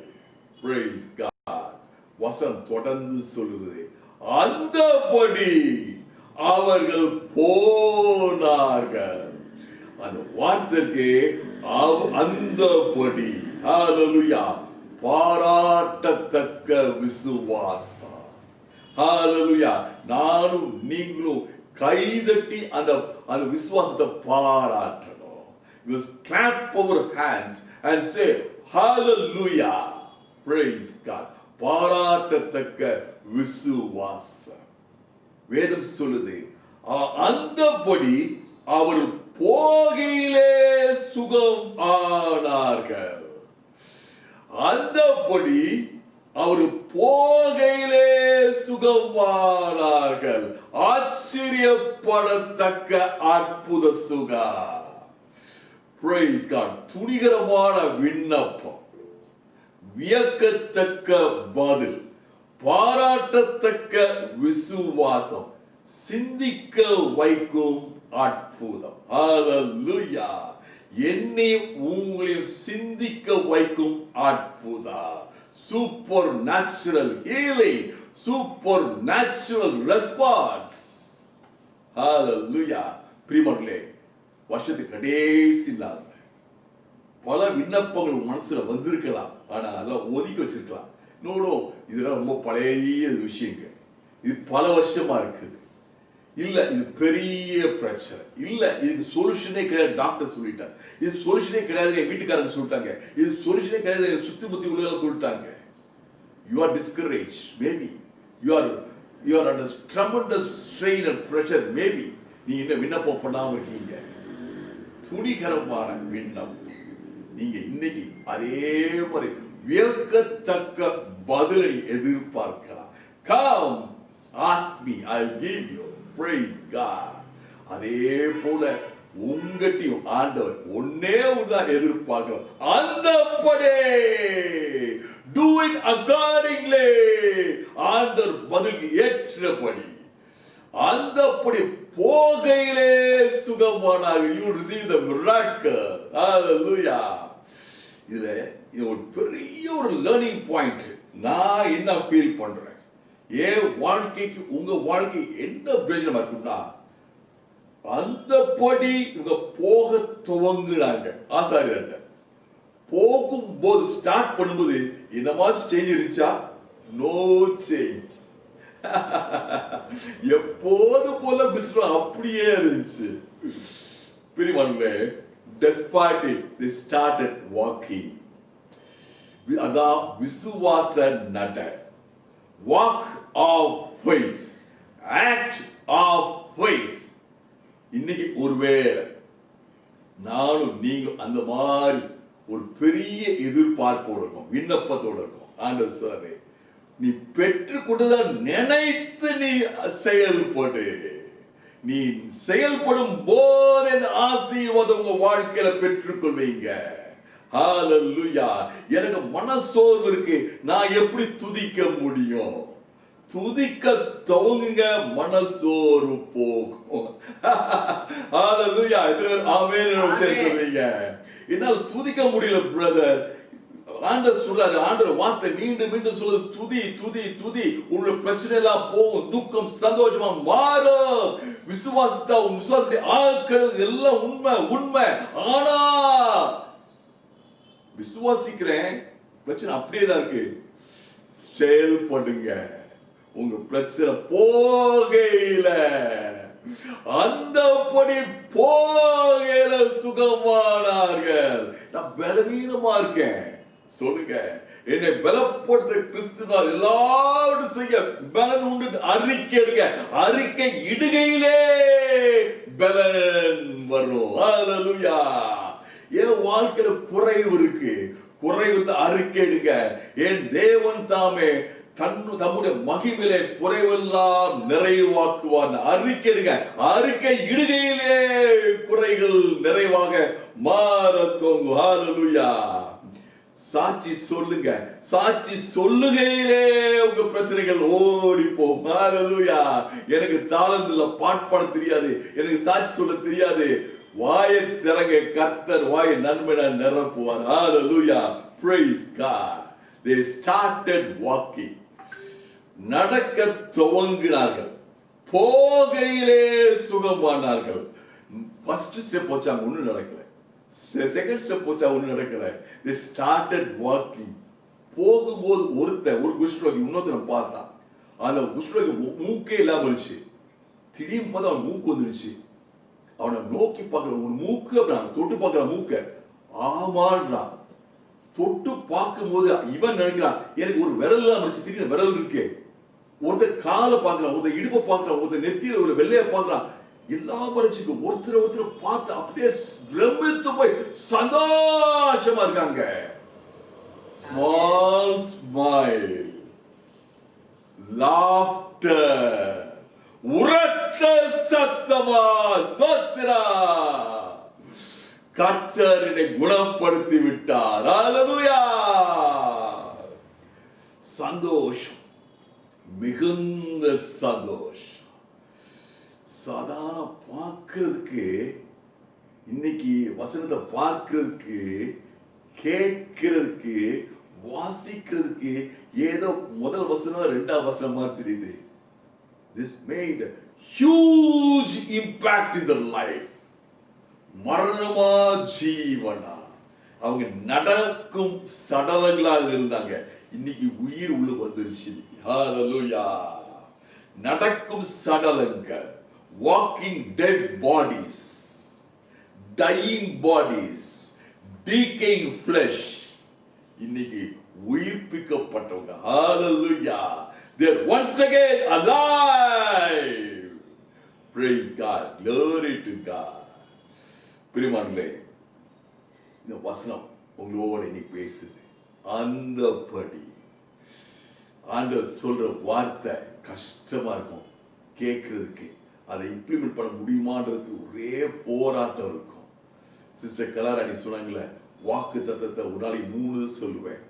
[SPEAKER 2] Praise God. வசனம் தொடர்ந்து சொல்லுது, அந்தபடி அவர்கள் போனார்கள். அந்த வார்த்தைக்கு அந்தபடி, ஹalleluya, பாராட்டத்தக்க விசுவாசம். ஹalleluya. நானும் நீங்களும் கைதட்டி அந்த அந்த விசுவாசத்தை பாராட்டணும். You must clap our hands and say hallelujah. Praise God. பாராட்டத்தக்க விசுவாசம். வேதம் சொல்லுது, அந்தபடி அவர் போகையிலே சுகம் ஆனார்கள். அந்தபடி அவர் போகையிலே சுகமானார்கள். ஆச்சரியப்படத்தக்க அற்புத சுகம். Praise God. துணிகரமான விண்ணப்பம், வியக்கத்தக்க பதில், பாராட்டத்தக்க விசுவாசம், சிந்திக்க வைக்கும் அற்புதம். ஹalleluya. என்னை உங்களையும் சிந்திக்க வைக்கும் அற்புதம். Supernatural healing, supernatural response. ஹalleluya. பிரியமானவர்களே, வருஷத்துக்கு கடைசி நாள் பல விண்ணப்பங்கள் மனசுல வந்திருக்கலாம், ஆனா அதெல்லாம் ஒதுக்கி வச்சிருக்கலாம். நோ, இதெல்லாம் ரொம்ப பழைய விஷயங்க. இது பல வருஷமா இருக்குது. இல்ல இது பெரிய பிரச்சனை, இல்ல இதுக்கு சொல்யூஷனே கிடையாது, டாக்டர் சொல்லிட்டாங்க. இது சொல்யூஷனே கிடையாது, என் வீட்டுக்காரங்க சொல்லிட்டாங்க. இது சொல்யூஷனே கிடையாது, சுத்தி முத்தி உள்ள சொல்லிட்டாங்க. You are discouraged, maybe you are under tremendous strain and pressure, maybe நீ இன்னும் விண்ணப்பம் பண்ணாம இருக்கீங்க. துணிகரமான விண்ணப்பம். நீங்க இன்னைக்கு அதே மாதிரி வியக்கத்தக்க பதிலை எதிர்பார்க்கலாம். Come, ask me, I'll give you. Praise God. அதே போல உங்கட்டியும் ஆண்டவர் ஒன்னே ஒன்றுதான் எதிர்பார்க்கிறோம். அந்தப்படி do it accordingly. ஆண்டவர் பதிலுக்கு ஏற்றபடி அந்தப்படி போகையிலே சுகமானாக. You receive the miracle. Hallelujah. இதுல இது ஒரு பெரிய ஒரு லேர்னிங் பாயிண்ட். நான் என்ன ஃபீல் பண்றேன், ஏன் வாழ்க்கைக்கு உங்க வாழ்க்கை என்ன பிரயோஜனமா இருக்கும்னா, அந்தபடி இவங்க போக துவங்குறாங்க. ஆசாரியர்கிட்ட போகும்போது ஸ்டார்ட் பண்ணும்போது என்னமாச்சு சேஞ்ச் இருந்துச்சா? No change. எப்போது போல பிசினஸ் அப்படியே இருந்துச்சு. பிரிவாங்களே, despite it they started walking. அதான் விசுவாச நட. Walk of faith, act of faith. இன்னைக்கு ஒருவேளை நானும் நீங்க அந்த மாதிரி ஒரு பெரிய எதிர்பார்ப்போடு இருக்கும், விண்ணப்பத்தோடு இருக்கும். ஆண்டவர் சொல்றாரு, நீ பெற்றுக்கொண்டுதான் நினைத்து நீ செயல்படு. நீ செயல்படும் போது இந்த ஆசீர்வாதம் உங்க வாழ்க்கையில பெற்றுக்கொள்வீங்க. ஹalleluya. எனக்கு மனசோர்வு இருக்கு, நான் எப்படி துதிக்க முடியும்? துதிக்க துவங்குங்க, மனசோர்வு போகும். ஹalleluya. ஆமென் சொல்றீங்க. என்னால துதிக்க முடியல பிரதர். ஆண்டவர் சொல்றாரு, ஆண்டவர் வார்த்தை மீண்டும் மீண்டும் சொல்றது, துதி துதி துதி. உங்களுடைய பிரச்சனை எல்லாம் போகும், துக்கம் சந்தோஷமா மாறும். விசுவாசத்தா விசுவாசத்தை ஆக்கிறது எல்லாம் உண்மை உண்மை. ஆனா விசுவாசிக்கிறேன், பிரச்சனை அப்படியே தான் இருக்கு. செயல்படுங்க. உங்க பிரச்சனை போகையில அந்தபடி போகையில சுகமானார்கள். நான் பலவீனமா இருக்கேன் சொல்லுங்க, என்னை பலப்படுத்த கிறிஸ்துவால் எல்லாவற்றையும் செய்ய பலன் உண்டு. அறிக்கை எடுங்க. அறிக்கை இடுகையிலே பலன் வரும். ஹalleluya. என் வாழ்க்கையில குறைவு இருக்கு, குறைவு அறிக்கை எடுங்க. என் தேவன் தாமே தம்முடைய மகிமையிலே குறைவெல்லாம் நிறைவாக்குவார். அறிக்கை எடுங்க. அறிக்கை இடுகையிலே குறைகள் நிறைவாக மாற தோங்கும். ஹalleluya. சாட்சி சொல்லுங்க. சாட்சி சொல்லுகையிலே உங்க பிரச்சனைகள் ஓடி போகும். ஹalleluya. எனக்கு தாளந்து இல்ல, பாட்டு பாட தெரியாது, எனக்கு சாட்சி சொல்ல தெரியாது. வாயை திறங்க, கர்த்தர் வாயை நன்மையால் நிரப்புவார். ஹalleluya. Praise God. They started walking. நடக்க துவங்கினார்கள், போகையிலே சுகமானார்கள். ஃபர்ஸ்ட் ஸ்டெப் வச்சாங்க, ஒண்ணு நடக்கல. செகண்ட் ஸ்டெப் வச்சா ஒண்ணு நடக்கல. They started walking. போகும்போது ஒரு குஷ்டரோகி இன்னொருத்தனை பார்த்தான். அந்த குஷ்டரோகி மூக்கே இல்லாம இருந்துச்சு. திடீர்னு பார்த்தா அவன் மூக்கு வந்துருச்சு. அவனை நோக்கி பார்க்கிற ஒரு மூக்கு, அப்படி தொட்டு பார்க்கிற மூக்க ஆமான்றான். தொட்டு பார்க்கும் போது இவன் நினைக்கிறான், எனக்கு ஒரு விரல் இல்லாம இருந்துச்சு, திடீர்னு விரல் இருக்கு. ஒருத்தர் காலை பார்க்கிறான், ஒருத்தர் இடுப்பை பார்க்கிறான், ஒருத்தர் நெத்தியில ஒரு வெள்ளைய பார்க்கிறான். எல்லா மனுஷனுக்கு ஒருத்தர் பார்த்து அப்படியே பிரமித்து போய் சந்தோஷமா இருக்காங்க. ஸ்மால் ஸ்மைல், லாஃப்டர், உரத்த சத்தமா சோத்ரா. கர்த்தர் என்னை குணப்படுத்தி விட்டார். ஹalleluya. சந்தோஷம், மிகுந்த சந்தோஷம். சாதாரண பார்க்கிறதுக்கு, இன்னைக்கு வசனத்தை பார்க்கிறதுக்கு, கேட்கிறதுக்கு, வாசிக்கிறதுக்கு பார்க்கிறதுக்கு ஏதோ முதல் வசனம் இரண்டாவது வசனமா தெரியுது. This made a huge impact in their life. மரணமா ஜீவனா அவங்க நடக்கும் சடலங்களாக இருந்தாங்க. இன்னைக்கு உயிர் உள்ள வந்துருச்சு. ஹalleluya. நடக்கும் சடலங்கள், walking dead bodies, dying bodies, decaying flesh. இன்னைக்கு உயிர்ப்பிக்கப்பட்டவங்க. Hallelujah. They're once again alive. Praise God. Glory to God. பிரியமானவர்களே, இந்த வசனம் உங்களோட இன்னைக்கு பேசுது. அந்தபடி ஆண்டவர் சொல்ற வார்த்தை கஷ்டமா இருக்கும் கேட்கறதுக்கு. அதை இம்ப்ளிமெண்ட் பண்ண முடியுமான்றதுக்கு ஒரே போராட்டம் இருக்கும். சிஸ்டர் கலாராணி சொன்னாங்களே, வாக்கு தத்தத்தை ஒரு நாளைக்கு 3 சொல்லுவேன்.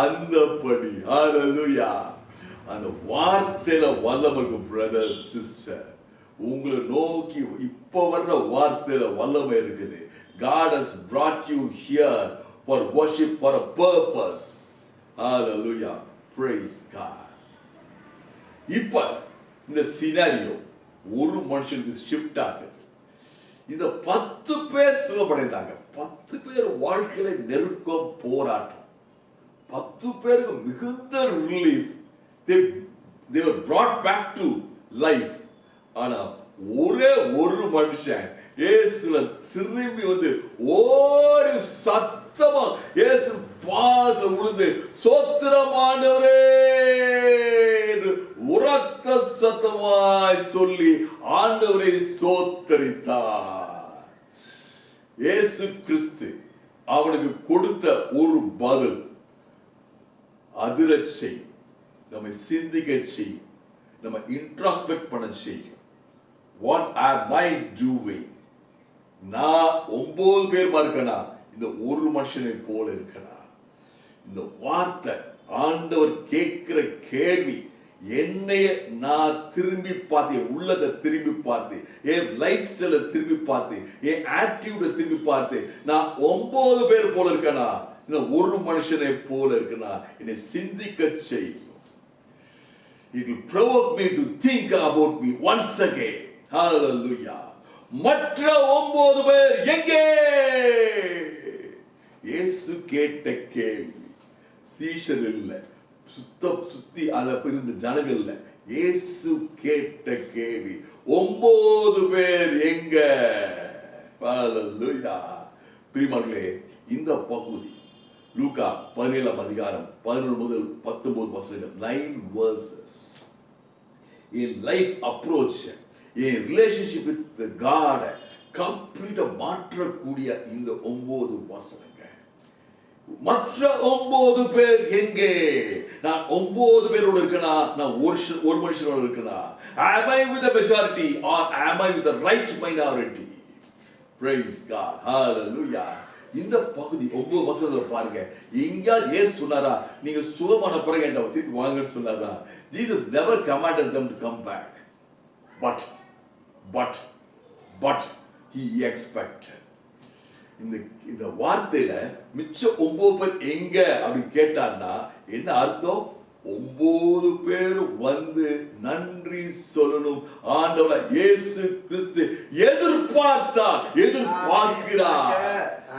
[SPEAKER 2] அந்தபடி ஹalleluya. அந்த வார்த்தையில வல்லமை இருக்கு. பிரதர் சிஸ்டர், உங்களை நோக்கி இப்ப வர்ற வார்த்தையில வல்லமை இருக்குது. God has brought you here for worship, for a purpose. Hallelujah. Praise God. இப்ப இந்த சினாரியோ ஒரு மனுஷனுக்கு ஷிஃப்ட் ஆகுது. இந்த 10 பேர் சுகமடைந்தாங்க. 10 பேர் வாழ்க்கையில நெருக்கம் போராட்டம். 10 பேருக்கு மிகுந்த relief. They were brought back to life. ஆனா ஒரே ஒரு மனுஷன் இயேசுல திரும்பி வந்து ஓடி சத்தமா இயேசு பாதத்துல விழுந்து சோத்திரமானவரே என்று உரத்த சத்தமாய் சொல்லி ஆண்டவரை சோத்தரித்தார். இயேசு கிறிஸ்து அவனுக்கு கொடுத்த ஒரு பதில் அதிரச் செய்யும், நம்மை சிந்திக்க செய்யும், நம்ம இன்ட்ராஸ்பெக்ட் பண்ண செய்யும். What am I doing? நான் 9 பேர் இருக்கனா, இந்த ஒரு மனுஷனை போல இருக்கனா? இந்த வார்த்தை ஆண்டவர் கேட்கிற கேள்வி, என்னைய நான் திரும்பி பார்த்து, உள்ளதை திரும்பி பார்த்து, என் லைஃப் ஸ்டைலை திரும்பி பார்த்து, என் ஆட்டிடியூட திரும்பி பார்த்து, நான் 9 பேர் போல இருக்கனா, இந்த ஒரு மனுஷனை போல இருக்கனா? என்னை சிந்திக்க செய்யும். It will provoke me to think about me once again. Hallelujah. மற்ற 9 பேர் எங்கே? இயேசு கேட்ட கேள்வி. சீஷர் இல்ல, சுத்தி அத இருந்த ஜனங்கள் இல்ல. இயேசு கேட்ட கேள்வி, 9 பேர் எங்க? Hallelujah. பிரியமானவர்களே, இந்த பகுதி லூக்கா 17 அதிகாரம் 11 முதல் 19 வசனங்கள், 9 verses. In life approach, in relationship with God, கம்ப்ளீட்டா மாற்றக்கூடிய இந்த 9 வசனங்கள். மற்ற 9 பேர் எங்கே? நான் 9 பேரோட இருக்கனா? நான் ஒரு மனுஷனோட இருக்கனா? Am I with the majority or am I with the right minority? Praise God. Hallelujah. இந்த பகுதி 9 வசனத்துல பாருங்க. எங்க இயேசு சொன்னாரா, நீங்க சுகமான பிறகு என்ன திருப்பி வாங்கன்னு சொன்னாரா? Jesus never commanded them to come back. But he expected. இந்த வார்த்தையில மிச்ச 9 பேர் எங்க அப்படி கேட்டார்னா என்ன அர்த்தம்? 9 பேர் வந்து நன்றி சொல்லணும். ஆண்டவர் இயேசு கிறிஸ்து எதிர்பார்க்கிறார்.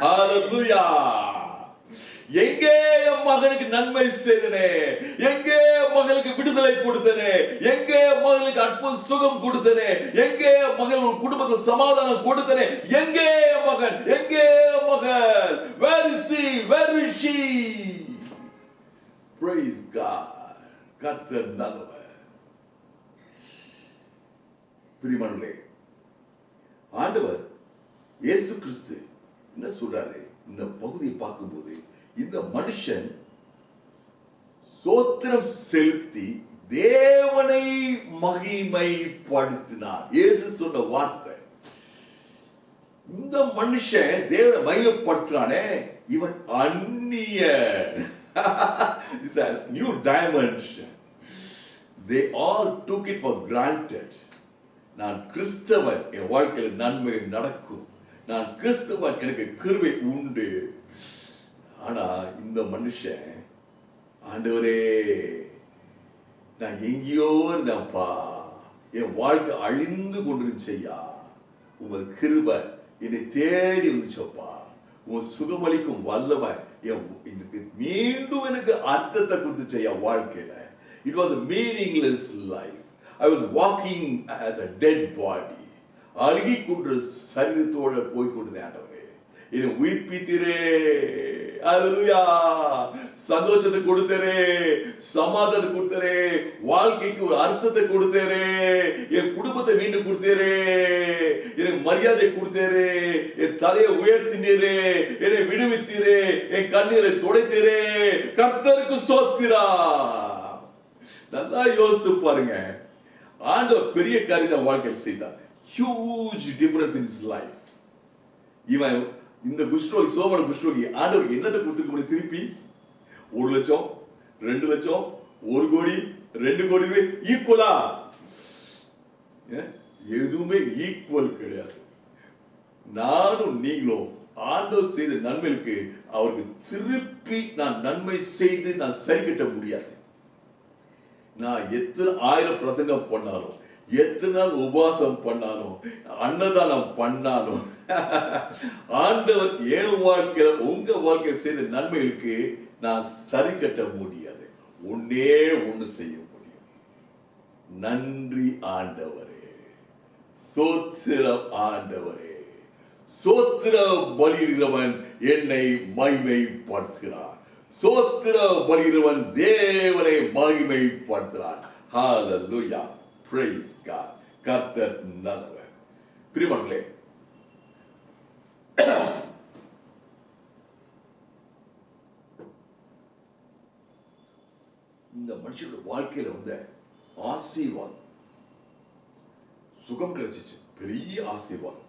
[SPEAKER 2] ஹalleluya. எங்கே என் மகனுக்கு நன்மை செய்தனே, எங்கே மகளுக்கு விடுதலை கொடுத்தனே, எங்கே மகளுக்கு அற்புத சுகம் கொடுத்தனே, எங்கே மகள் குடும்பத்தில் சமாதானம் கொடுத்தனே, எங்கே மகன், எங்கே மகள்? Where is he? Where is she? Praise God. கர்த்தர் நல்லவர். பிரியமானவர்களே, ஆண்டவர் இயேசு கிறிஸ்து என்ன சொல்றாரு? இந்த பகுதியை பார்க்கும்போது இந்த மனுஷன் சோத்திரம் செலுத்தி தேவனை மகிமைப்படுத்தினார். இயேசு சொன்ன வார்த்தை, இந்த மனுஷன் தேவனை மகிமைப்படுத்தினானே, இவன் அந்நியன். It's a new dimension. They all took it for granted. நான் கிறிஸ்தவன், என் வாழ்க்கையில் நன்மை நடக்கும், நான் கிறிஸ்தவன், எனக்கு கிருபை உண்டு. ஆனா இந்த மனுஷன், ஆண்டவரே நான் எங்கேயோ இருந்தேன்ப்பா, என் வாழ்க்கை அழிந்து கொண்டிருந்துச்சையா, உங்க கிருபை என்னை தேடி வந்துச்சப்பா, உன் சுகமளிக்கும் வல்லமை எனக்கு மீண்டும் எனக்கு அர்த்தத்தை கொடுத்துச்சையா வாழ்க்கையில. It was a meaningless life. I was walking as a dead body. அழுகி கொண்டு சரீரத்தோட போய் கொண்டிருந்தேன். ஆண்டவரே என்னை உயிர்ப்பித்தீரே, அல்லேலூயா, சந்தோஷத்தை கொடுத்தரே, சமாதானத்தை கொடுத்தரே, வாழ்க்கைக்கு ஒரு அர்த்தத்தை கொடுத்தரே, என் குடும்பத்தை மீண்டும் கொடுத்தரே, எனக்கு மரியாதை கொடுத்தரே, என் தலையை உயர்த்தினீரே, என்னை விடுவித்தீரே, என் கண்ணீரை துடைத்தீரே. கர்த்தருக்கு ஸ்தோத்திரம். நல்லா யோசித்து பாருங்க, ஆண்டவர் பெரிய காரியத்தை வாழ்க்கையில் செய்தார். Huge difference in his life. இவன் இந்த குஷ்டரோகி, சோமன குஷ்டரோகி, ஆண்டவருக்கு என்னத்தை கொடுத்துக்க முடியும்? திருப்பி 1 லட்சம், 2 லட்சம், 1 கோடி, 2 கோடி ஈக்குவலா? எதுவுமே ஈக்குவல் கிடையாது. நானும் நீங்களும் ஆண்டவர் செய்த நன்மைக்கு அவருக்கு திருப்பி நான் நன்மை செய்து நான் சரி கட்ட முடியாது. நான் எத்தனை 1000 பிரசங்கம் பண்ணாலும், எத்தனை நாள் உபவாசம் பண்ணாலும், அன்னதானம் பண்ணாலும், ஆண்டவர் என் வாழ்க்கையில உங்க வாழ்க்கை செய்த நன்மைகளுக்கு நான் சரி கட்ட முடியாது. ஒன்னே ஒண்ணு செய்ய முடியும். நன்றி ஆண்டவரே, சோத்திரம் ஆண்டவரே. சோத்திர பலியிடுகிறவன் என்னை மகிமைப்படுத்துகிறான். சோத்திர பலியிடுகிறவன் தேவனை மகிமைப்படுத்துகிறான். ஹalleluya, praise God. கர்த்தர் நல்லவர். பிரியமானவர்களே, இந்த மனுஷனோட வாழ்க்கையில வந்த ஆசீர்வாதம், சுகம் கிடைச்சிச்சு, பெரிய ஆசீர்வாதம்.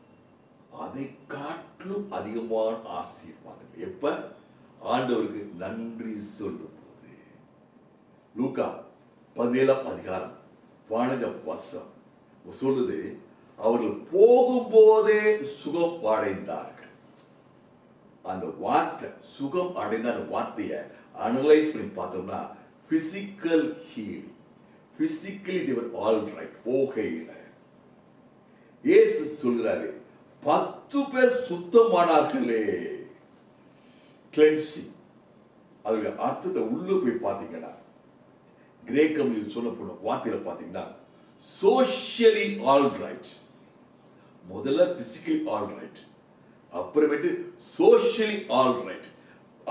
[SPEAKER 2] அதை காட்டிலும் அதிகமான ஆசீர்வாதம் எப்ப? ஆண்டவருக்கு நன்றி சொல்லும் போது. லூக்கா 17ஆம் அதிகாரம் 15ஆம் வசனம் சொல்லுது, அவர்கள் போகும்போதே சுகம் அடைந்தார்கள். அந்த வார்த்தை சுகம் அடைந்த வார்த்தையை அனலைஸ் பண்ணி பார்த்தோம்னா physical healing, physically they were all right. போகையில இயேசு சொல்றாரு, 10 பேர் சுத்தமானார்களே. கிளென்சிங், அதுக்கு அர்த்தத்தை உள்ள போய் பார்த்தீங்கன்னா கிரேக்கம் சொல்லப்படும் வார்த்தையில பார்த்தீங்கன்னா சோஷியலி ஆல் ரைட். முதல்ல பிசிக்கலி ஆல் ரைட், அப்புறமேட்டு சோஷியலி ஆல் ரைட்.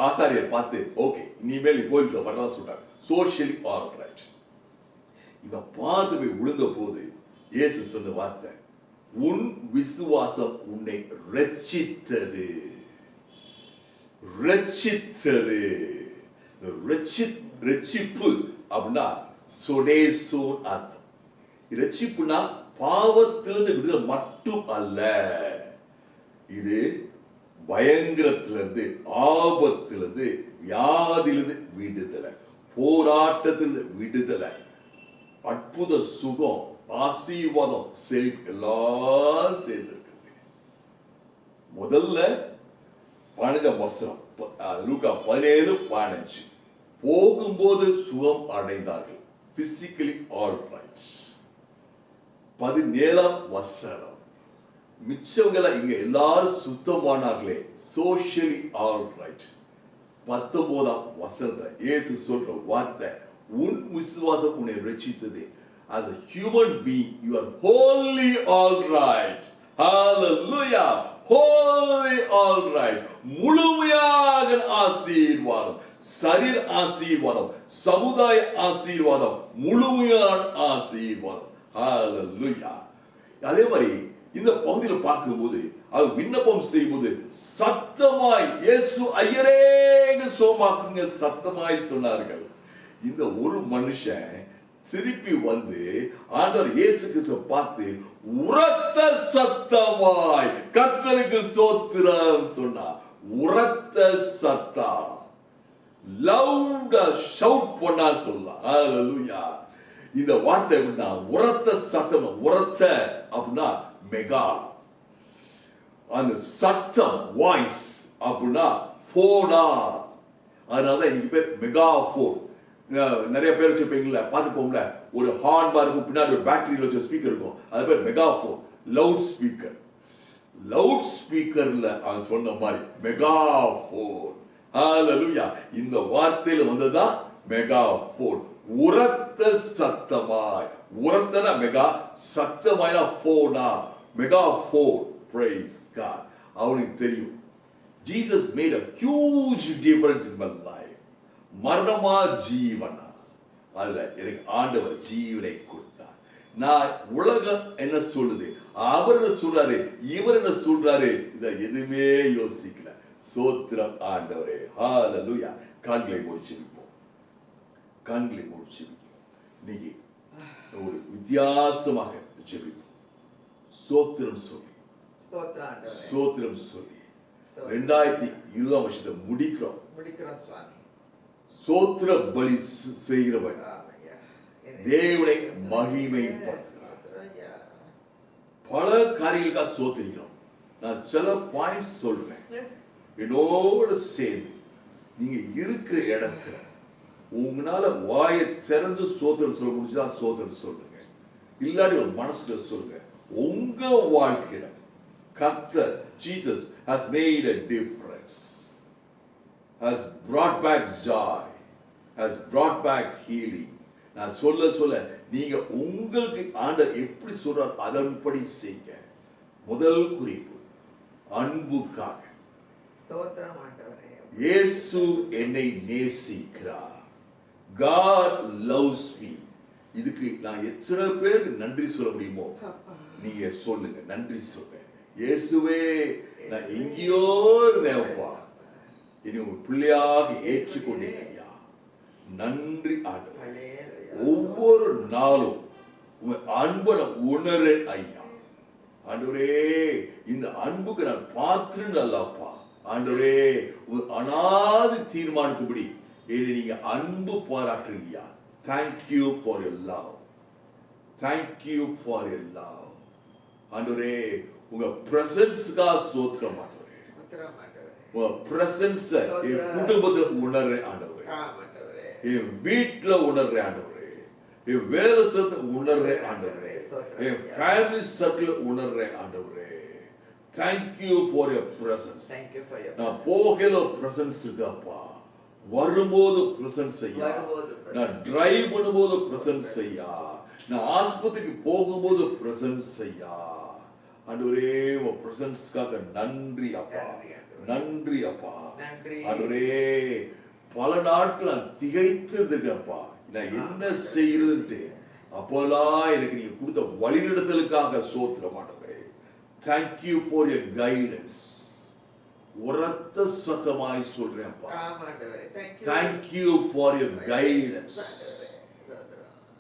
[SPEAKER 2] ஆசாரியர் பார்த்து, ஓகே இனிமேல் கோயிலுக்கு வரலாம் சொல்றாங்க. Socially all right. இவன் பார்த்து போய் விழுந்த போது இயேசு சொன்ன வார்த்தை, உன் விசுவாசம் உன்னை ரட்சித்தது. ரட்சித்தது. ரட்சிப்பு அப்படின்னா சொடேசோன் அர்த்தம். ரட்சிப்புனா பாவத்திலிருந்து விடுதலை மட்டும் அல்ல, இது பயங்கரத்திலிருந்து, ஆபத்திலிருந்து, வியாதியிலிருந்து விடுதலை, போராட்டத்திலிருந்து விடுதலை, அற்புத சுகம், ஆசீர்வாதம், செழிப்பு எல்லாம் சேர்ந்திருக்கிறது. முதல்ல 15ஆம் வசனம், லூக்கா 17:15, போகும்போது சுகம் அடைந்தார்கள். Physically all right. 17ஆம் வசனம், மிச்சவங்களை இங்க எல்லாரும் சுத்தமானார்களே. Socially all right. 19ஆம் வசனத்துல இயேசு சொல்ற வார்த்தை, உன் விசுவாசம் உன்னை ரட்சித்தது. As a human being, you are wholly all right. Hallelujah. Wholly all right. முழுமையாக ஆசீர்வாதம், சரீர ஆசீர்வாதம், சமுதாய ஆசீர்வாதம், முழுமையான ஆசீர்வாதம். Hallelujah. அதே மாதிரி இந்த பகுதியில் பார்க்கும்போது அவர் விண்ணப்பம் செய்யும்போது சத்தமாய், இயேசு ஐயரே சோமாக்குங்க சத்தமாய் சொன்னார்கள். இந்த ஒரு மனுஷன் திருப்பி வந்து ஆண்டவர் இயேசு கிறிஸ்துவை பார்த்து உரத்த சத்தமாய் கர்த்தருக்கு ஸ்தோத்திரம் சொன்னார். உரத்த சத்தம், லவுடா ஷவுட் பண்ணார் சொல்லலாம். ஹalleluya. இந்த வார்த்தை எப்படின்னா உரத்த சத்தம். உரத்த அப்படின்னா மெகா, அந்த சத்தம் வாய்ஸ் அப்படின்னா போனா. அதனாலதான் இன்னைக்கு பேர் மெகாஃபோன். நிறைய பேர் வச்சிருப்பீங்களா, பார்த்துப்போம்ல, ஒரு ஹார்ன் பார் இருக்கும், பின்னாடி ஒரு பேட்டரியில் வச்ச ஸ்பீக்கர் இருக்கும், அது பேர் மெகாஃபோன், லவுட் ஸ்பீக்கர். லவுட் ஸ்பீக்கர்ல அவன் சொன்ன மாதிரி மெகாஃபோன். ஹalleluya. இந்த வார்த்தையில வந்ததா மெகாஃபோன், உரத்த சத்தமாய். உரத்தனா மெகா, சத்தமாய்னா போனா, மெகாஃபோன். Praise God. அவனுக்கு தெரியும் Jesus made a huge difference in my life. மரணமா ஜீவனா, அதுல எனக்கு ஆண்டவர் ஜீவனை கொடுத்தார். நான் உலகம் என்ன சொல்லுது, அவர் என்ன சொல்றாரு, இவர் என்ன சொல்றாரு, இத எதுவுமே யோசிக்கல. சோத்திரம் ஆண்டவரே. ஹalleluya. கண்களை முடிச்சிருப்போம், கண்களை முடிச்சிருப்போம். இன்னைக்கு ஒரு வித்தியாசமாக ஜெபிப்போம். சோத்திரம் சொல்லி, சோத்திரம் சொல்லி 2020 வருஷத்தை முடிக்கிறோம். சோத்திர பலி செய்கிறவன் தேவனை மகிமைப்படுத்துகிறார். பல காரியங்களுக்காக சோத்திரிக்கிறோம். நான் சில பாயிண்ட்ஸ் சொல்றேன், என்னோட சேர்ந்து நீங்க இருக்கிற இடத்துல உங்களால வாயை திறந்து சோத்திரம் சொல்ல முடிஞ்சா சோத்திரம் சொல்லுங்க, இல்லாட்டி ஒரு மனசுல சொல்லுங்க. உங்க வாழ்க்கையில கர்த்தர் Jesus has made a difference, has brought back joy, has brought back healing. நான் சொல்ல சொல்ல நீங்க உங்களுக்கு ஆண்டவர் எப்படி சொல்றார் அதன்படி செய்யுங்க. முதல் குறிப்பு, அன்புக்காக.
[SPEAKER 1] ஸ்தோத்திரம் ஆண்டவரே.
[SPEAKER 2] இயேசு என்னை நேசிக்கிறார். God loves me. இதுக்கு நான் எத்தனை பேருக்கு நன்றி சொல்ல முடியுமோ நீங்க சொல்லுங்க, நன்றி சொல்லுங்க. இயேசுவே, நான் எங்கேயோ இருந்தேன்ப்பா, இனி உங்க பிள்ளையாக ஏற்றுக்கொண்டீங்க ஐயா, நன்றி ஆண்டவரே. ஒவ்வொரு நாளும் உங்க அன்பை உணரேன் ஐயா. ஆண்டவரே, இந்த அன்புக்கு நான் பாத்திரம் அல்லப்பா. ஆண்டவரே, உங்க அனாதி தீர்மானத்துபடி என்னை நீங்க அன்பு பாராட்டுறீங்க. Thank you for your love. Thank you for your love. ஆண்டவரே, உங்க பிரசன்ஸ்க்காக ஸ்தோத்திரம் ஆண்டவரே. உங்க பிரசன்ஸ் என் குடும்பத்துல உணர்றேன் ஆண்டவரே, என் வீட்டுல உணர்றேன் ஆண்டவரே, என் வேலை சத்துல உணர்றேன் ஆண்டவரே, என் ஃபேமிலி சர்க்கிள் உணர்றேன் ஆண்டவரே. Thank you for your presence. நான் போகல பிரசன்ஸ் இருக்கப்பா, வரும்போது பிரசன்ஸ் ஐயா, நான் டிரைவ் பண்ணும்போது பிரசன்ஸ் ஐயா, நான் ஆஸ்பத்திரிக்கு போகும்போது பிரசன்ஸ் ஐயா. ஆண்டவரே, உன் பிரசன்ஸ்க்காக நன்றி அப்பா, நன்றி அப்பா. ஆண்டவரே, பல நாட்கள் நான் திகைத்து இருந்திருக்கப்பா, நான் என்ன செய்யறதுன்ட்டு. அப்போலாம் எனக்கு நீங்க கொடுத்த வழிநடத்தலுக்காக சோத்திரம் ஆண்டவரே. Thank you for your guidance. உரத்த சத்தமாய் சொல்றேன்ப்பா. Thank you for your guidance.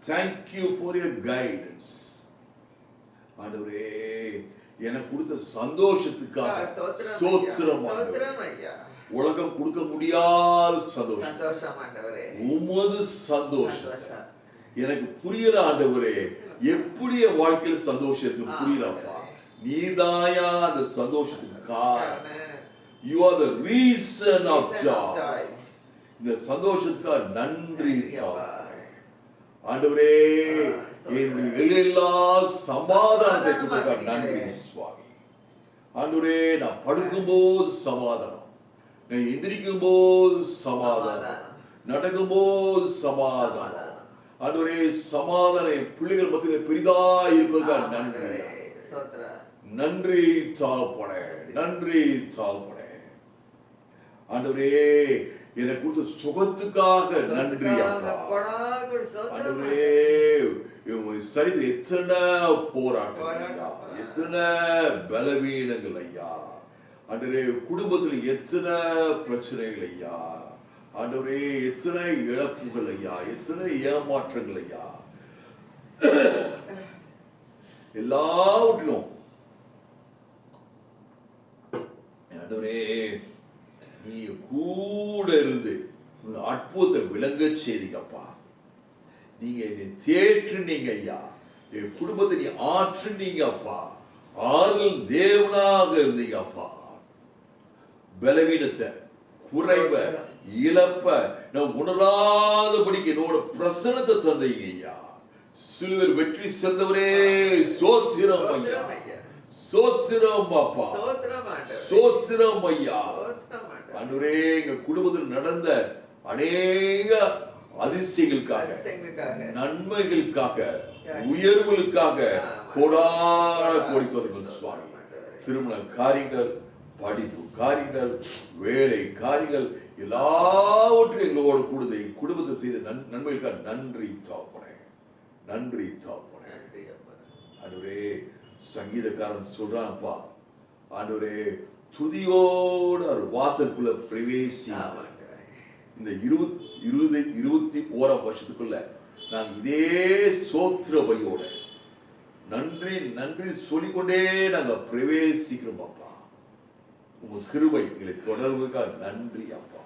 [SPEAKER 2] Thank you for your guidance. ஆண்டவரே, எனக்கு கொடுத்த சந்தோஷத்துக்காக ஸ்தோத்திரம் ஆண்டவரே. உலகம் கொடுக்க முடியாத சந்தோஷம் ஆண்டவரே, உமது சந்தோஷம் எனக்கு புரியல ஆண்டவரே. எப்படி என் வாழ்க்கையில சந்தோஷம் இருக்கு புரியலப்பா. நீதாயா அந்த சந்தோஷத்துக்கு காரணம். You are the reason of joy. இந்த சந்தோஷத்துக்காக நன்றி ஆண்டவரே. எல்லா சமாதானத்தை கொடுக்க நன்றி சுவாமி. ஆண்டவரே, நான் படுக்கும்போது சமாதானம், நான் எந்திரிக்கும் போது சமாதானம், நடக்கும் போது சமாதானம். ஆண்டவரே, சமாதானம் என் பிள்ளைகள் மத்தியில பெரிதா இருப்பதற்காக நன்றி, நன்றி தாப்பனே, நன்றி தாப்பனே. ஆண்டவரே, எனக்கு கொடுத்த சுகத்துக்காக நன்றி அப்பா. ஆண்டவரே, சரித்திர எத்தனை போராட்டம் ஐயா, எத்தனை பலவீனங்கள் ஐயா. ஆண்டவரே, குடும்பத்தில் எத்தனை பிரச்சனைகள் ஐயா. ஆண்டவரே, எத்தனை இழப்புகள் ஐயா, எத்தனை ஏமாற்றங்கள் ஐயா. எல்லாவற்றிலும் ஆண்டவரே, நீ கூட இருந்து அற்புதத்தை விளங்க செய்தீங்கப்பா. நீங்க என்னை தேற்றுனீங்க ஐயா, என் குடும்பத்தை நீ ஆற்றுனீங்க அப்பா. ஆறுதல் தேவனாக இருந்தீங்க அப்பா. பலவீனத்தை, குறைவை இழப்ப நான் உணராதபடிக்கு என்னோட பிரசனத்தை தந்தீங்க ஐயா. சிலுவையில் வெற்றி சென்றவரே சோத்திரம் ஐயா, சோத்திரம் அப்பா, சோத்திரம் ஐயா. ஆண்டவரே, எங்க குடும்பத்தில் நடந்த அநேக அதிசயங்களுக்காக, நன்மைகளுக்காக, உயர்வுகளுக்காக கோடான கோடி தொடர்கள் சுவாமி. திருமண காரியங்கள், படிப்பு காரியங்கள், வேலை காரியங்கள் எல்லாவற்றையும் எங்களோட கூடுதை குடும்பத்தை செய்த நன்மைகளுக்காக நன்றி தாப்பனே, நன்றி தாப்பனே. ஆண்டவரே, சங்கீதக்காரன் சொல்றான்ப்பா, ஆண்டவரே துதியோட ஒரு வாசலுக்குள்ள பிரவேசித்தார். இந்த 21ஆம் வருஷத்துக்குள்ள நாங்க இதே சோத்திர பலியோட நன்றி நன்றி சொல்லிக்கொண்டே நாங்க பிரவேசிக்கிறோம் அப்பா. உங்க கிருபை எங்களை தொடர்புக்காக நன்றி அப்பா,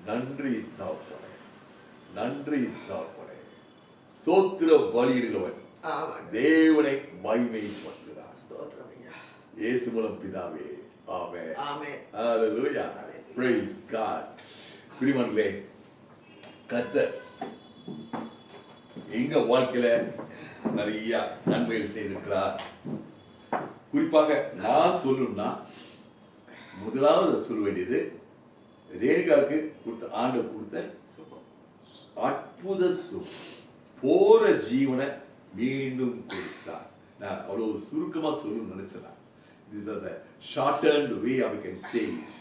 [SPEAKER 2] நன்றி தாப்பனே, நன்றி தாப்பனே. சோத்திர பலியிடுகிறவன் தேவனை மகிமைப்படுத்துகிறார். இயேசு மூலம் பிதாவே, ஆமென், ஆமென், ஹalleluya, praise God. பிரியமானவர்களே, கர்த்தர் எங்க வாழ்க்கையில நிறைய நன்மைகள் செய்திருக்கிறார். குறிப்பாக நான் சொல்லணும்னா முதலாவது சொல்ல வேண்டியது ரேணுகாவுக்கு கொடுத்த ஆண்டவர் கொடுத்த அற்புத சுகம், போற ஜீவனை மீண்டும் கொடுத்தார். நான் அவ்வளவு சுருக்கமா சொல்லணும்னு நினைச்சேன். These are the shortened way we can say it.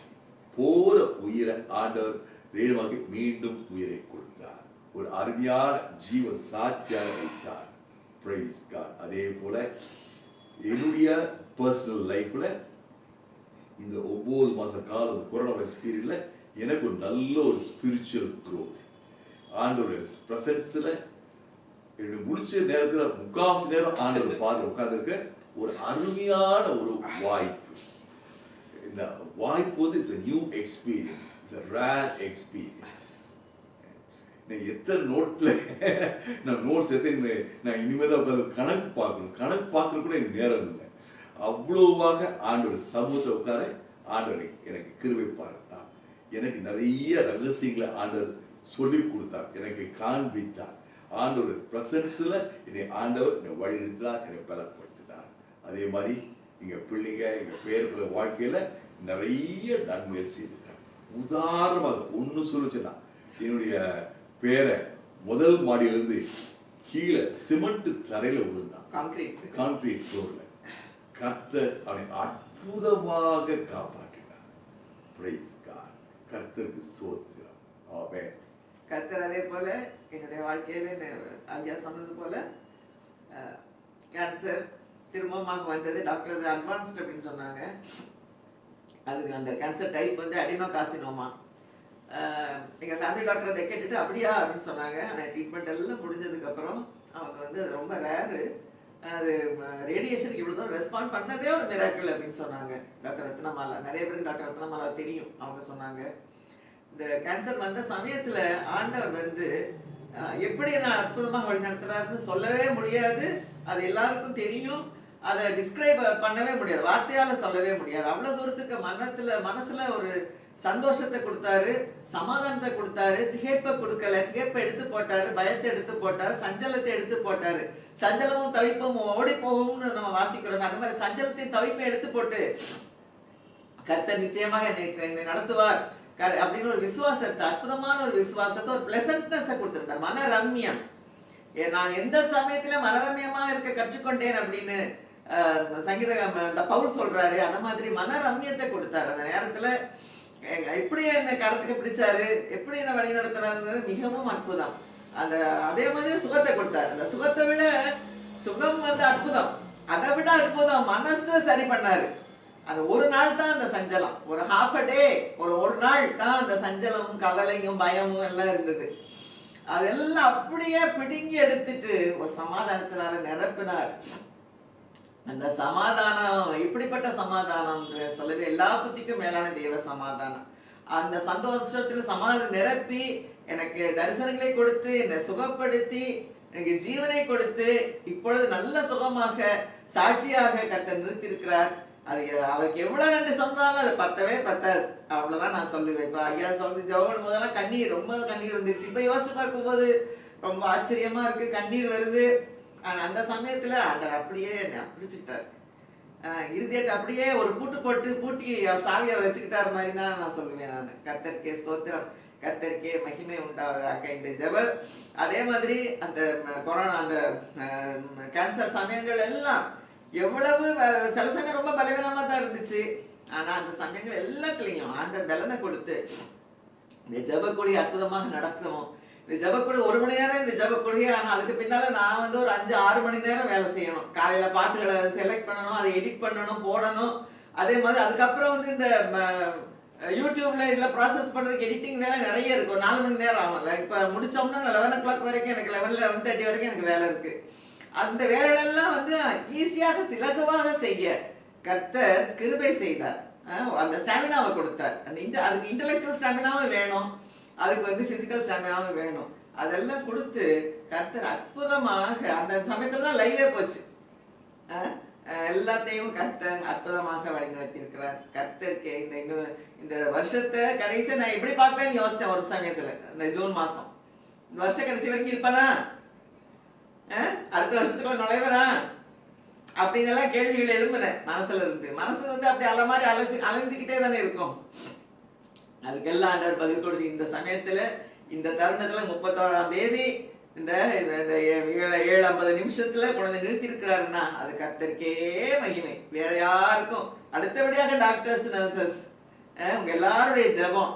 [SPEAKER 2] போற உயிரை ஆண்டவர் ரேணுகாவுக்கு மீண்டும் உயிரை கொடுத்தார், ஒரு அருமையான ஜீவ சாட்சியாக வைத்தார். Praise God. அதே போல என்னுடைய பர்சனல் லைஃப்ல இந்த 9 மாச காலம் கொரோனா வைரஸ் பீரியட்ல எனக்கு ஒரு நல்ல ஒரு ஸ்பிரிச்சுவல் growth. ஆண்டவருடைய பிரசன்ஸ்ல என்னுடைய முடிச்ச நேரத்துல முக்காவாசி நேரம் ஆண்டவர் பார்த்து உட்கார்ந்துருக்க ஒரு அருமையான ஒரு வாய்ப்பு. இந்த வாய்ப்பு வந்து it's a new experience, it's a rare experience. நான் எத்தனை நோட்ல நான் நோட்ஸ் எத்தனை நான் இனிமேதான் உட்காந்து கணக்கு பார்க்கணும், கணக்கு பார்க்கறது கூட எனக்கு நேரம் இல்லை. அவ்வளவாக ஆண்டவர் சமூகத்தை உட்கார ஆண்டவர் எனக்கு கிருபை பாருங்க. எனக்கு நிறைய ரகசியங்களை ஆண்டவர் சொல்லி கொடுத்தார், எனக்கு காண்பித்தார். ஆண்டவர் பிரசன்ஸ்ல என்னை ஆண்டவர் என்னை வழிநிறுத்தினார், என்னை பலப்படுத்தினார். அதே மாதிரி எங்க பிள்ளைங்க எங்க பேருக்குள்ள வாழ்க்கையில நிறைய நன்மைகள் செய்திருக்காங்க. உதாரணமாக ஒண்ணு சொல்லுச்சுன்னா, என்னுடைய பேரை முதல் மாடியிலிருந்து கீழே சிமெண்ட் தரையில விழுந்தான், கான்கிரீட் ஃப்ளோர்ல. கர்த்தர் அவனை அற்புதமாக காப்பாற்றினார். Praise God. கர்த்தருக்கு ஸ்தோத்திரம். ஆமென்.
[SPEAKER 1] கர்த்தர் அதே போல என்னுடைய வாழ்க்கையில ஐயா சொன்னது போல கேன்சர் திரும்பமாக வந்தது. டாக்டர் அட்வான்ஸ்ட் அப்படின்னு சொன்னாங்க. அதுக்கு அந்த கேன்சர் டைப் வந்து அடினோகார்சினோமா. எங்கள் ஃபேமிலி டாக்டர் அதை கேட்டுட்டு அப்படியா அப்படின்னு சொன்னாங்க. ஆனால் ட்ரீட்மெண்ட் எல்லாம் முடிஞ்சதுக்கப்புறம் அவங்க வந்து அது ரொம்ப ரேரு, அது ரேடியேஷனுக்கு இவ்வளோ தான் ரெஸ்பாண்ட் பண்ணதே ஒரு மிராக்கிள் அப்படின்னு சொன்னாங்க டாக்டர் ரத்னமாலா. நிறைய பேருக்கு டாக்டர் ரத்னமாலா தெரியும். அவங்க சொன்னாங்க இந்த கேன்சர் வந்த சமயத்தில் ஆண்டவர் வந்து எப்படி நான் அற்புதமாக வழி நடத்துறாருன்னு சொல்லவே முடியாது. அது எல்லாருக்கும் தெரியும். அதை டிஸ்கிரைப் பண்ணவே முடியாது, வார்த்தையால சொல்லவே முடியாது. அவ்வளவு தூரத்துக்கு மனசுல ஒரு சந்தோஷத்தை கொடுத்தாரு, சமாதானத்தை கொடுத்தாரு. திகைப்பை கொடுக்கல, திகைப்பை எடுத்து போட்டாரு, பயத்தை எடுத்து போட்டாரு, சஞ்சலத்தை எடுத்து போட்டாரு. சஞ்சலமும் தவிப்பும் ஓடி போகும்னு நம்ம வாசிக்கிறோம். அந்த மாதிரி சஞ்சலத்தையும் தவிப்பையும் எடுத்து போட்டு கர்த்தர் நிச்சயமாக என்னை நடத்துவார் அப்படின்னு ஒரு விசுவாசத்தை, அற்புதமான ஒரு விசுவாசத்தை, ஒரு பிளசன்ட்னஸை கொடுத்திருந்தார். மன ரம்யம். நான் எந்த சமயத்துல மனரம்யமா இருக்க கற்றுக்கொண்டேன் அப்படின்னு சங்கீத பவுல் சொல்றாரு. அந்த மாதிரி மன ரம்யத்தை கொடுத்தாரு. அந்த நேரத்துல எப்படி என்ன கடத்துக்கு பிடிச்சாரு, எப்படி என்ன வழி நடத்துறாருங்கிறது மிகவும் அற்புதம். அதே மாதிரி சுகத்தை கொடுத்தாரு. அந்த சுகத்தை விட சுகம் வந்து அற்புதம், அதை விட அற்புதம் மனசை சரி பண்ணாரு. அந்த ஒரு நாள் தான் அந்த சஞ்சலம், ஒரு ஹாஃப் அ டே, ஒரு நாள் தான் அந்த சஞ்சலமும் கவலையும் பயமும் எல்லாம் இருந்தது. அதெல்லாம் அப்படியே பிடுங்கி எடுத்துட்டு ஒரு சமாதானத்தினால நிரப்பினார். அந்த சமாதானம் எப்படிப்பட்ட சமாதானம் சொல்லவே எல்லா புத்திக்கும் மேலான தேவ சமாதானம். அந்த சந்தோஷத்துல சமாதானம் நிரப்பி எனக்கு தரிசனங்களை கொடுத்து என்னை சுகப்படுத்தி எனக்கு ஜீவனை கொடுத்து இப்பொழுது நல்ல சுகமாக சாட்சியாக கர்த்தர் நிறுத்தியிருக்கிறார். அது அவருக்கு எவ்வளவு நன்றி சொன்னாலும் அது பத்தவே பத்தாது. அவ்வளவுதான் நான் சொல்லுவேன். இப்ப ஐயா சொல்லி ஜெபம் போதெல்லாம் கண்ணீர், ரொம்ப கண்ணீர் வந்துருச்சு. இப்ப யோசிச்சு பார்க்கும்போது ரொம்ப ஆச்சரியமா இருக்கு, கண்ணீர் வருது. ஆனா அந்த சமயத்துல ஆண்டவர் அப்படியே பிடிச்சுக்கிட்டாரு. இருதயத்தை அப்படியே ஒரு பூட்டு போட்டு பூட்டி சாவியை வச்சுக்கிட்டாரு மாதிரி தான் நான் சொல்லுவேன். நான் கர்த்தருக்கே ஸ்தோத்திரம், கர்த்தருக்கே மகிமை உண்டாவதாக இந்த ஜெபம். அதே மாதிரி அந்த கொரோனா, அந்த கேன்சர் சமயங்கள் எல்லாம் எவ்வளவு சில சமயம் ரொம்ப பலவீனமா தான் இருந்துச்சு. ஆனா அந்த சமயங்கள் எல்லாத்துலயும் ஆண்டவர் பலனை கொடுத்து இந்த ஜெபக்கூடி அற்புதமாக நடக்கும். இந்த ஜெபக்கூடி 1 மணி நேரம் இந்த ஜெபக்கூடி. ஆனா அதுக்கு பின்னால நான் வந்து ஒரு 5-6 மணி நேரம் வேலை செய்யணும். காலையில பாட்டுகளை செலக்ட் பண்ணணும், அதை எடிட் பண்ணணும், போடணும். அதே மாதிரி அதுக்கப்புறம் வந்து இந்த யூடியூப்ல இதுல ப்ராசஸ் பண்றதுக்கு எடிட்டிங் வேலை நிறைய இருக்கும். 4 மணி நேரம் ஆகும்ல. இப்ப முடிச்சோம்னா 11 o'clock வரைக்கும் எனக்கு 11:30 வரைக்கும் எனக்கு வேலை இருக்கு. அந்த வேலைகளெல்லாம் வந்து ஈஸியாக சிலகுவாக செய்ய கர்த்தர் கிருபை செய்தார். அந்த ஸ்டாமினாவை கொடுத்தார். அதுக்கு இன்டெலெக்சுவல் ஸ்டாமினாவும் வேணும், அதுக்கு வந்து பிசிக்கல் ஸ்டாமினாவும் வேணும். அதெல்லாம் கொடுத்து கர்த்தர் அற்புதமாக அந்த சமயத்துல தான் லைவே போச்சு. எல்லாத்தையும் கர்த்தர் அற்புதமாக வழிநடத்தி இருக்கிறார். கர்த்தருக்கு இந்த வருஷத்தை கடைசி நான் எப்படி பார்ப்பேன்னு யோசிச்சேன் ஒரு சமயத்துல. இந்த ஜூன் மாசம் இந்த வருஷ கடைசி வரைக்கும் இருப்பானா, அடுத்த வருஷத்துக்குள்ள நுழைவரா அப்படின்னு எல்லாம் கேள்விகள் எழும்புனேன் மனசுல இருந்து. மனசு வந்து அப்படி அலை மாதிரி அலைஞ்சுக்கிட்டே தானே இருக்கும். அதுக்கெல்லாம் ஆண்டவர் பதில் கொடுத்து இந்த சமயத்துல இந்த தருணத்துல 31ஆம் தேதி இந்த 7:50 குழந்தை நிறுத்தி இருக்கிறாருன்னா அது கர்த்தருக்கே மகிமை, வேற யாருக்கும். அடுத்தபடியாக டாக்டர்ஸ், நர்சஸ், உங்க எல்லாருடைய ஜெபம்.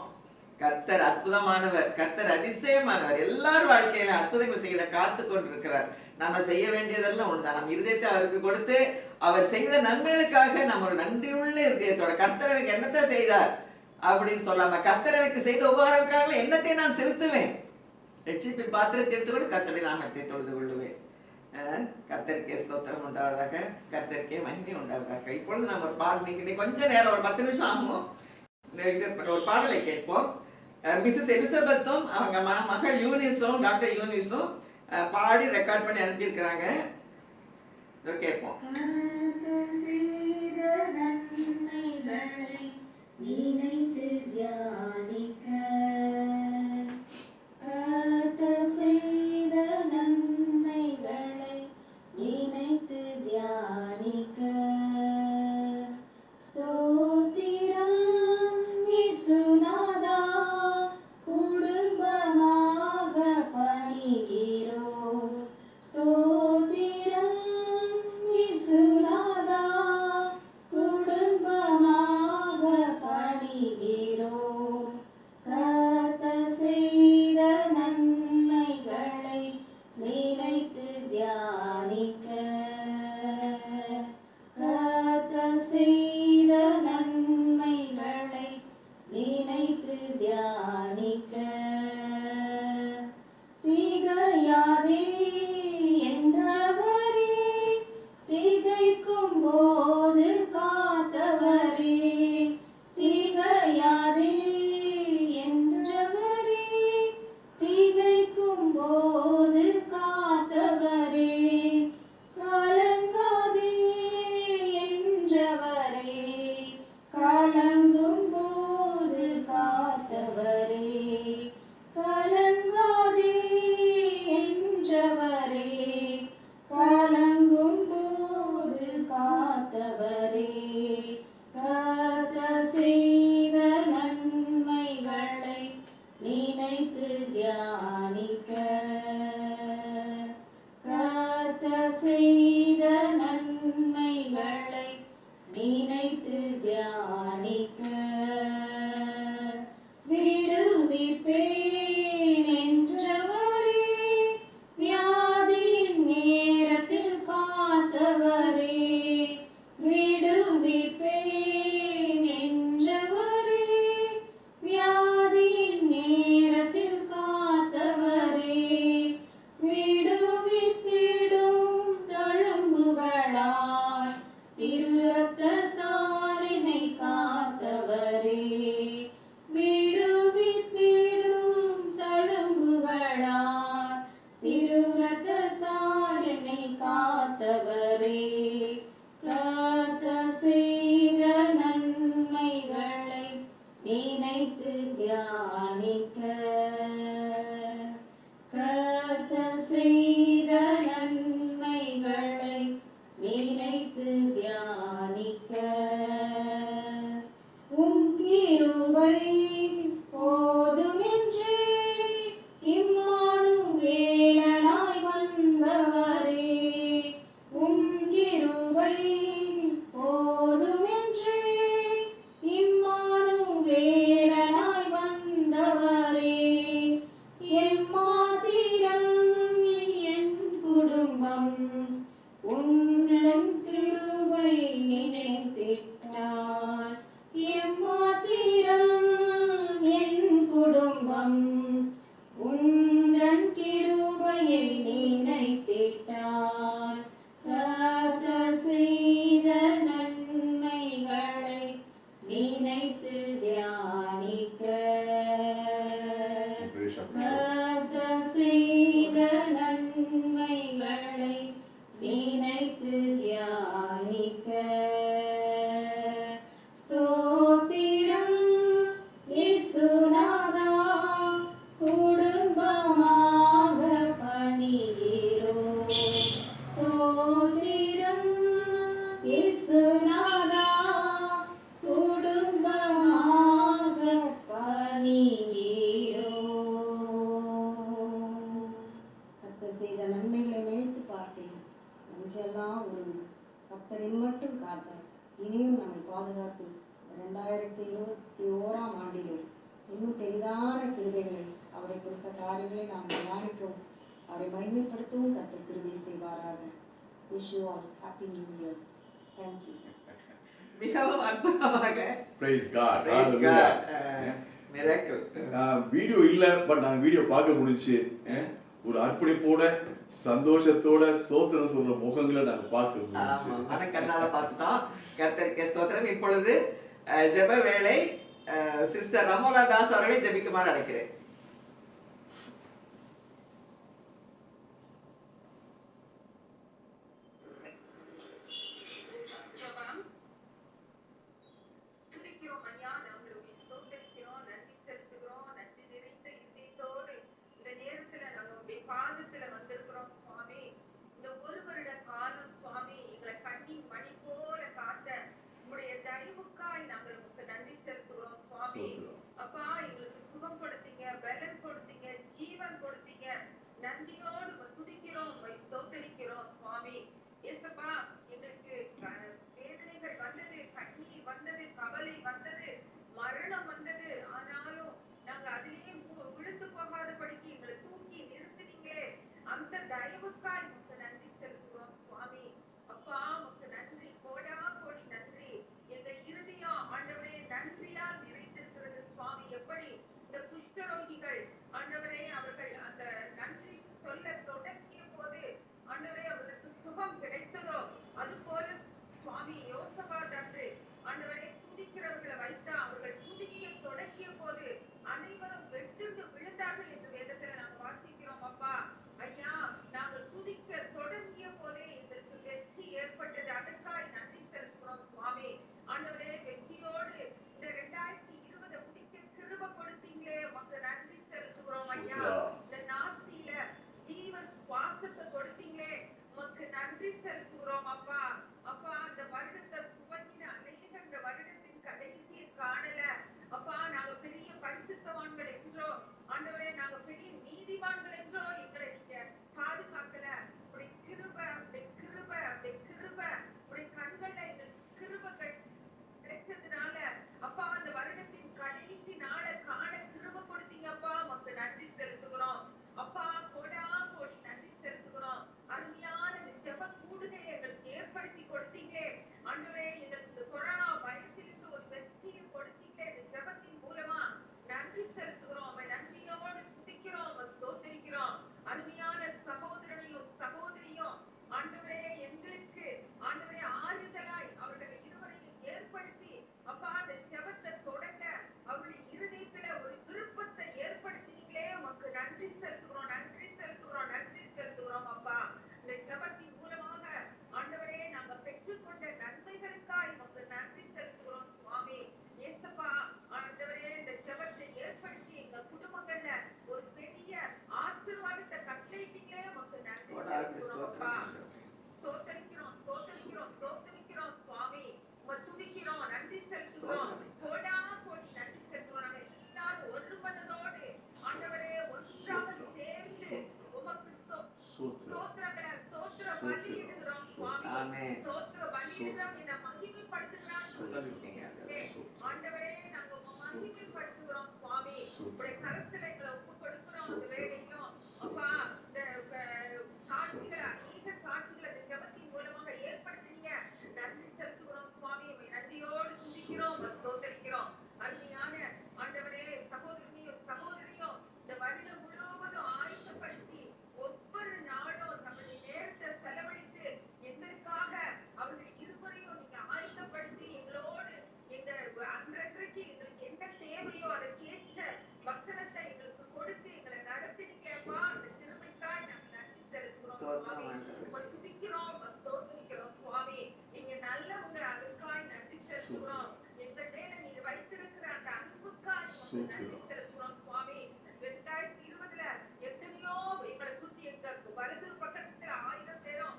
[SPEAKER 1] கர்த்தர் அற்புதமானவர், கர்த்தர் அதிசயமானவர். எல்லாரும் வாழ்க்கையில அற்புதங்கள் செய்த காத்து கொண்டிருக்கிறார். நாம செய்ய வேண்டியதெல்லாம் ஒண்ணுதான். நம்ம இருதயத்தை அவருக்கு கொடுத்து அவர் செய்த நன்மைகளுக்காக நம்ம ஒரு நன்றியுள்ள இருதயத்தோட, கர்த்தர் எனக்கு என்னத்தை செய்தார் அப்படின்னு சொல்லாம, கர்த்தர் எனக்கு செய்த உபகாரங்களுக்காக என்னத்தை நான் செலுத்துவேன், ரட்சிப்பின் பாத்திரத்தை எடுத்துக்கொண்டு கர்த்தருடைய நாமத்தை தொழுது கொள்ளுவேன். கர்த்தருக்கே ஸ்தோத்திரம் உண்டாவதாக, கர்த்தருக்கே மகிமை உண்டாவதாக. இப்பொழுது நம்ம ஒரு பாடல் கொஞ்ச நேரம், ஒரு 10 நிமிஷம் ஆகும், ஒரு பாடலை கேட்போம். மிஸ்ஸஸ் எலிசபெத்தும் அவங்க மகள் யூனிஸும், டாக்டர் யூனிஸும் பாடி ரெக்கார்ட் பண்ணி அனுப்பியிருக்கிறாங்க. கேட்போம்.
[SPEAKER 4] நினைத்து தியானிக்க நன்மைகளை நினைத்து தியானிக்க காத்தவர்
[SPEAKER 5] அவரை குறித்த காரியங்களை நாம் தியானிக்கவும் அவரை மகிமைப்படுத்தவும் கர்த்தர் கிருபை செய்வாராக. Wish you all happy new year. Thank you.
[SPEAKER 1] மிகவும் அற்புதமாக
[SPEAKER 2] Praise God.
[SPEAKER 1] Praise
[SPEAKER 2] Hallelujah.
[SPEAKER 1] God. Miracle.
[SPEAKER 2] Video இல்ல, பட் நாங்க வீடியோ பார்க்க முடிஞ்சுச்சு. ஒரு அர்ப்பணிப்போட சந்தோஷத்தோட ஸ்தோத்திரம் சொல்ற முகங்களை நாங்க பார்க்க
[SPEAKER 1] ஆமா,
[SPEAKER 2] முடிஞ்சுச்சு.
[SPEAKER 1] மனக்கண்ணால பார்த்துட்டோம். கர்த்தருக்கு ஸ்தோத்திரம். இப்பொழுது ஜெப வேளை. சிஸ்டர் ரமோலா தாஸ் அவர்களை ஜெபிக்குமாறு அழைக்கிறேன்.
[SPEAKER 3] ஜெபம். துதிக்கிறோம் ஐயா, நாங்கள் உம்மை ஸ்தோத்திரிக்கிறோம், நன்றி செலுத்துகிறோம். நன்றி நிறைந்த இதயத்தோடு இந்த நேரத்துல நாங்க உம்முடைய பாதத்துல வந்திருக்கிறோம் சுவாமி. இந்த ஒரு வருட காலம் சுவாமி எங்களை கண்ணின் மணி போல காத்த உம்முடைய தயவுக்காய் நாங்கள் உமக்கு நன்றி செலுத்துகிறோம் சுவாமி. அப்பா, எங்களுக்கு சுகம் கொடுத்தீங்க, பலன் கொடுத்தீங்க, ஜீவன் கொடுத்தீங்க. நன்றியோடு உம்மை துதிக்கிறோம், உம்மை ஸ்தோத்திரிக்கிறோம் சுவாமி. ஏசப்பா, எங்களுக்கு வேதனைகள் வந்தது, கண்ணீர் வந்தது, கவலை வந்தது, மரணம் வந்தது. ஆனாலும் நாங்க அதிலேயே விழுந்து போகாதபடிக்கு எங்களை தூக்கி நிறுத்தினீங்களே, அந்த தயவுக்காய் உமக்கு நன்றி செலுத்துகிறோம் சுவாமி. அப்பா, உமக்கு நன்றி, கோடா கோடி நன்றி. எங்க இருதயம் ஆண்டவரே நன்றியால் நிறைந்திருக்கிறது சுவாமி. எப்படி இந்த குஷ்டரோகிகள் ஆண்டவரே அவர்கள் அந்த நன்றி சொல்ல தொடங்கிய போது ஆண்டவரே அவர்களுக்கு சுகம் கிடைத்ததோ, அது போல சுவாமி யோசபாத் அன்று ஆண்டவரே துதிக்கிறவர்களை வைத்தா அவர்கள் துதிக்க தொடங்கிய போது அனைவரும் வெட்டுண்டு விழுந்தார்கள் என்று வேதத்துல நாங்க வாசிக்கிறோம். அப்பா ஐயா, நாங்க துதிக்க தொடங்கிய போதே எங்களுக்கு வெற்றி ஏற்பட்டது. அதற்காய் நன்றி செலுத்துகிறோம் சுவாமி. ஆண்டவரே, வெற்றியோடு இந்த 2020 முடிக்க கிருபை கொடுத்தீங்களே, உமக்கு நன்றி செலுத்துகிறோம் ஐயா. இந்த நாசியில ஜீவ சுவாசத்தை கொடுத்தீங்களே, உமக்கு நன்றி செலுத்துகிறோம் அப்பா. அப்பா, அந்த வருடத்தை துவங்கின அநேக இந்த வருடத்தின் கடைசியை காணல அப்பா. நாங்க பெரிய பரிசுத்தவான்கள் என்றோ ஆண்டவரே, நாங்க பெரிய நீதிமான்கள் என்றோ எங்களை நீங்க பாதுகாக்கல. உடைய கிருபை, உடைய கிருபை, உடைய கிருபை, உடைய கண்கள்ல எங்களுக்கு கிருபைகள் கிடைச்சதுனால அப்பா, அந்த வருடத்தின் கடைசி நாளை காண கிருபை கொடுத்தீங்க அப்பா. உமக்கு நன்றி செலுத்துகிறோம் அப்பா. கோடா கோடி நன்றி செலுத்துகிறோம். அருமையான இந்த ஜெப கூடுகையை எங்களுக்கு ஏற்படுத்தி கொடுத்தீங்களே ஆண்டவரே. எங்களுக்கு இந்த கொரோனா பயத்திலிருந்து ஒரு வெற்றியை கொடுத்தீங்களே இந்த ஜெபத்தின் மூலமா. நன்றி செலுத்துகிறோம். உம்மை நன்றியோடு துதிக்கிறோம், உம்மை ஸ்தோத்திரிக்கிறோம். அருமையான சகோதரனையும் சகோதரியும் ஆண்டவரே எங்களுக்கு ஆண்டவரே ஆறுதலாய் அவர்கள் இருவரையும் ஏற்படுத்தி அப்பா அந்த ஜெபத்தை தொடங்க அவருடைய இருதயத்துல ஒரு விருப்பத்தை ஏற்படுத்தினீங்களே, உமக்கு நன்றி செலுத்துகிறோம், நன்றி செலுத்துகிறோம், நன்றி செலுத்துகிறோம் அப்பா. இந்த ஜெபத்தின் மூலமாக ஆண்டவரே நாங்க பெற்றுக்கொண்ட நன்மைகளுக்காய் உமக்கு நன்றி செலுத்துகிறோம் சுவாமி. ஏசப்பா, ஆண்டவரே இந்த ஜெபத்தை ஏற்படுத்தி எங்க குடும்பங்கள்ல ஒரு பெரிய ஆசீர்வாதத்தை கட்டளையிட்டீங்களே, உமக்கு நன்றி செலுத்துகிறோம் அப்பா. ஸ்தோத்திரிக்கிறோம், ஸ்தோத்திரிக்கிறோம், ஸ்தோத்திரிக்கிறோம் சுவாமி. உம்மை துதிக்கிறோம், நன்றி செலுத்துகிறோம். கோடா கோடி நன்றி செலுத்துகிறோம். நாங்க எல்லாரும் ஒரு மனதோடு ஆண்டவரே ஒன்றாக சேர்ந்து உமக்கு ஸ்தோத்திரங்களை ஸ்தோத்திர பலியிடுகிறோம் சுவாமி.
[SPEAKER 1] ஆமென்.
[SPEAKER 3] ஸ்தோத்திர பலியிடுகிறோம், என்னை மகிமைப்படுத்துகிறான்னு
[SPEAKER 1] சொல்லிருக்கீங்க.
[SPEAKER 3] ஆண்டவரே, நாங்க உம்மை மகிமைப்படுத்துகிறோம் சுவாமி. உடைய கரத்துல எங்களை ஒப்பு கொடுக்கிறோம். அந்த வேலையும் அப்பா இந்த சாட்சிகளை அநேக சாட்சிகளை இந்த ஜெபத்தின் மூலமாக ஏற்படுத்தினீங்க. நன்றி செலுத்துகிறோம் சுவாமி. உம்மை நன்றியோடு துதிக்கிறோம், உம்மை ஸ்தோத்திரிக்கிறோம். அருமையான ஆண்டவரே, சகோதரனையும் சகோதரியும் இந்த வருடம் முழுவதும் ஆயத்தப்படுத்தி ஒவ்வொரு நாளும் நம்முடைய நேரத்தை செலவழித்து எங்களுக்காக அவர்கள் இருவரையும் நீங்க ஆயத்தப்படுத்தி எங்களோடு எங்க அன்றைக்கு எங்களுக்கு என்ன தேவையோ அதற்கேற்ற வசனத்தை எங்களுக்கு கொடுத்து எங்களை நடத்தினீங்கப்பா. அந்த திருமைக்காய் நாங்கள் நன்றி செலுத்துகிறோம் சுவாமி. உம்மை துதிக்கிறோம், உம்மை ஸ்தோத்திரிக்கிறோம் சுவாமி. நீங்க நல்லவங்க, அதற்காய் நன்றி செலுத்துகிறோம். எங்கள் மேல நீங்க வைத்திருக்கிற அந்த அன்புக்காய் உமக்கு நன்றி செலுத்துகிறோம் சுவாமி. 2020 எத்தனையோ எங்களை சுற்றி எங்க வலது பக்கத்துல 1000 பேரும்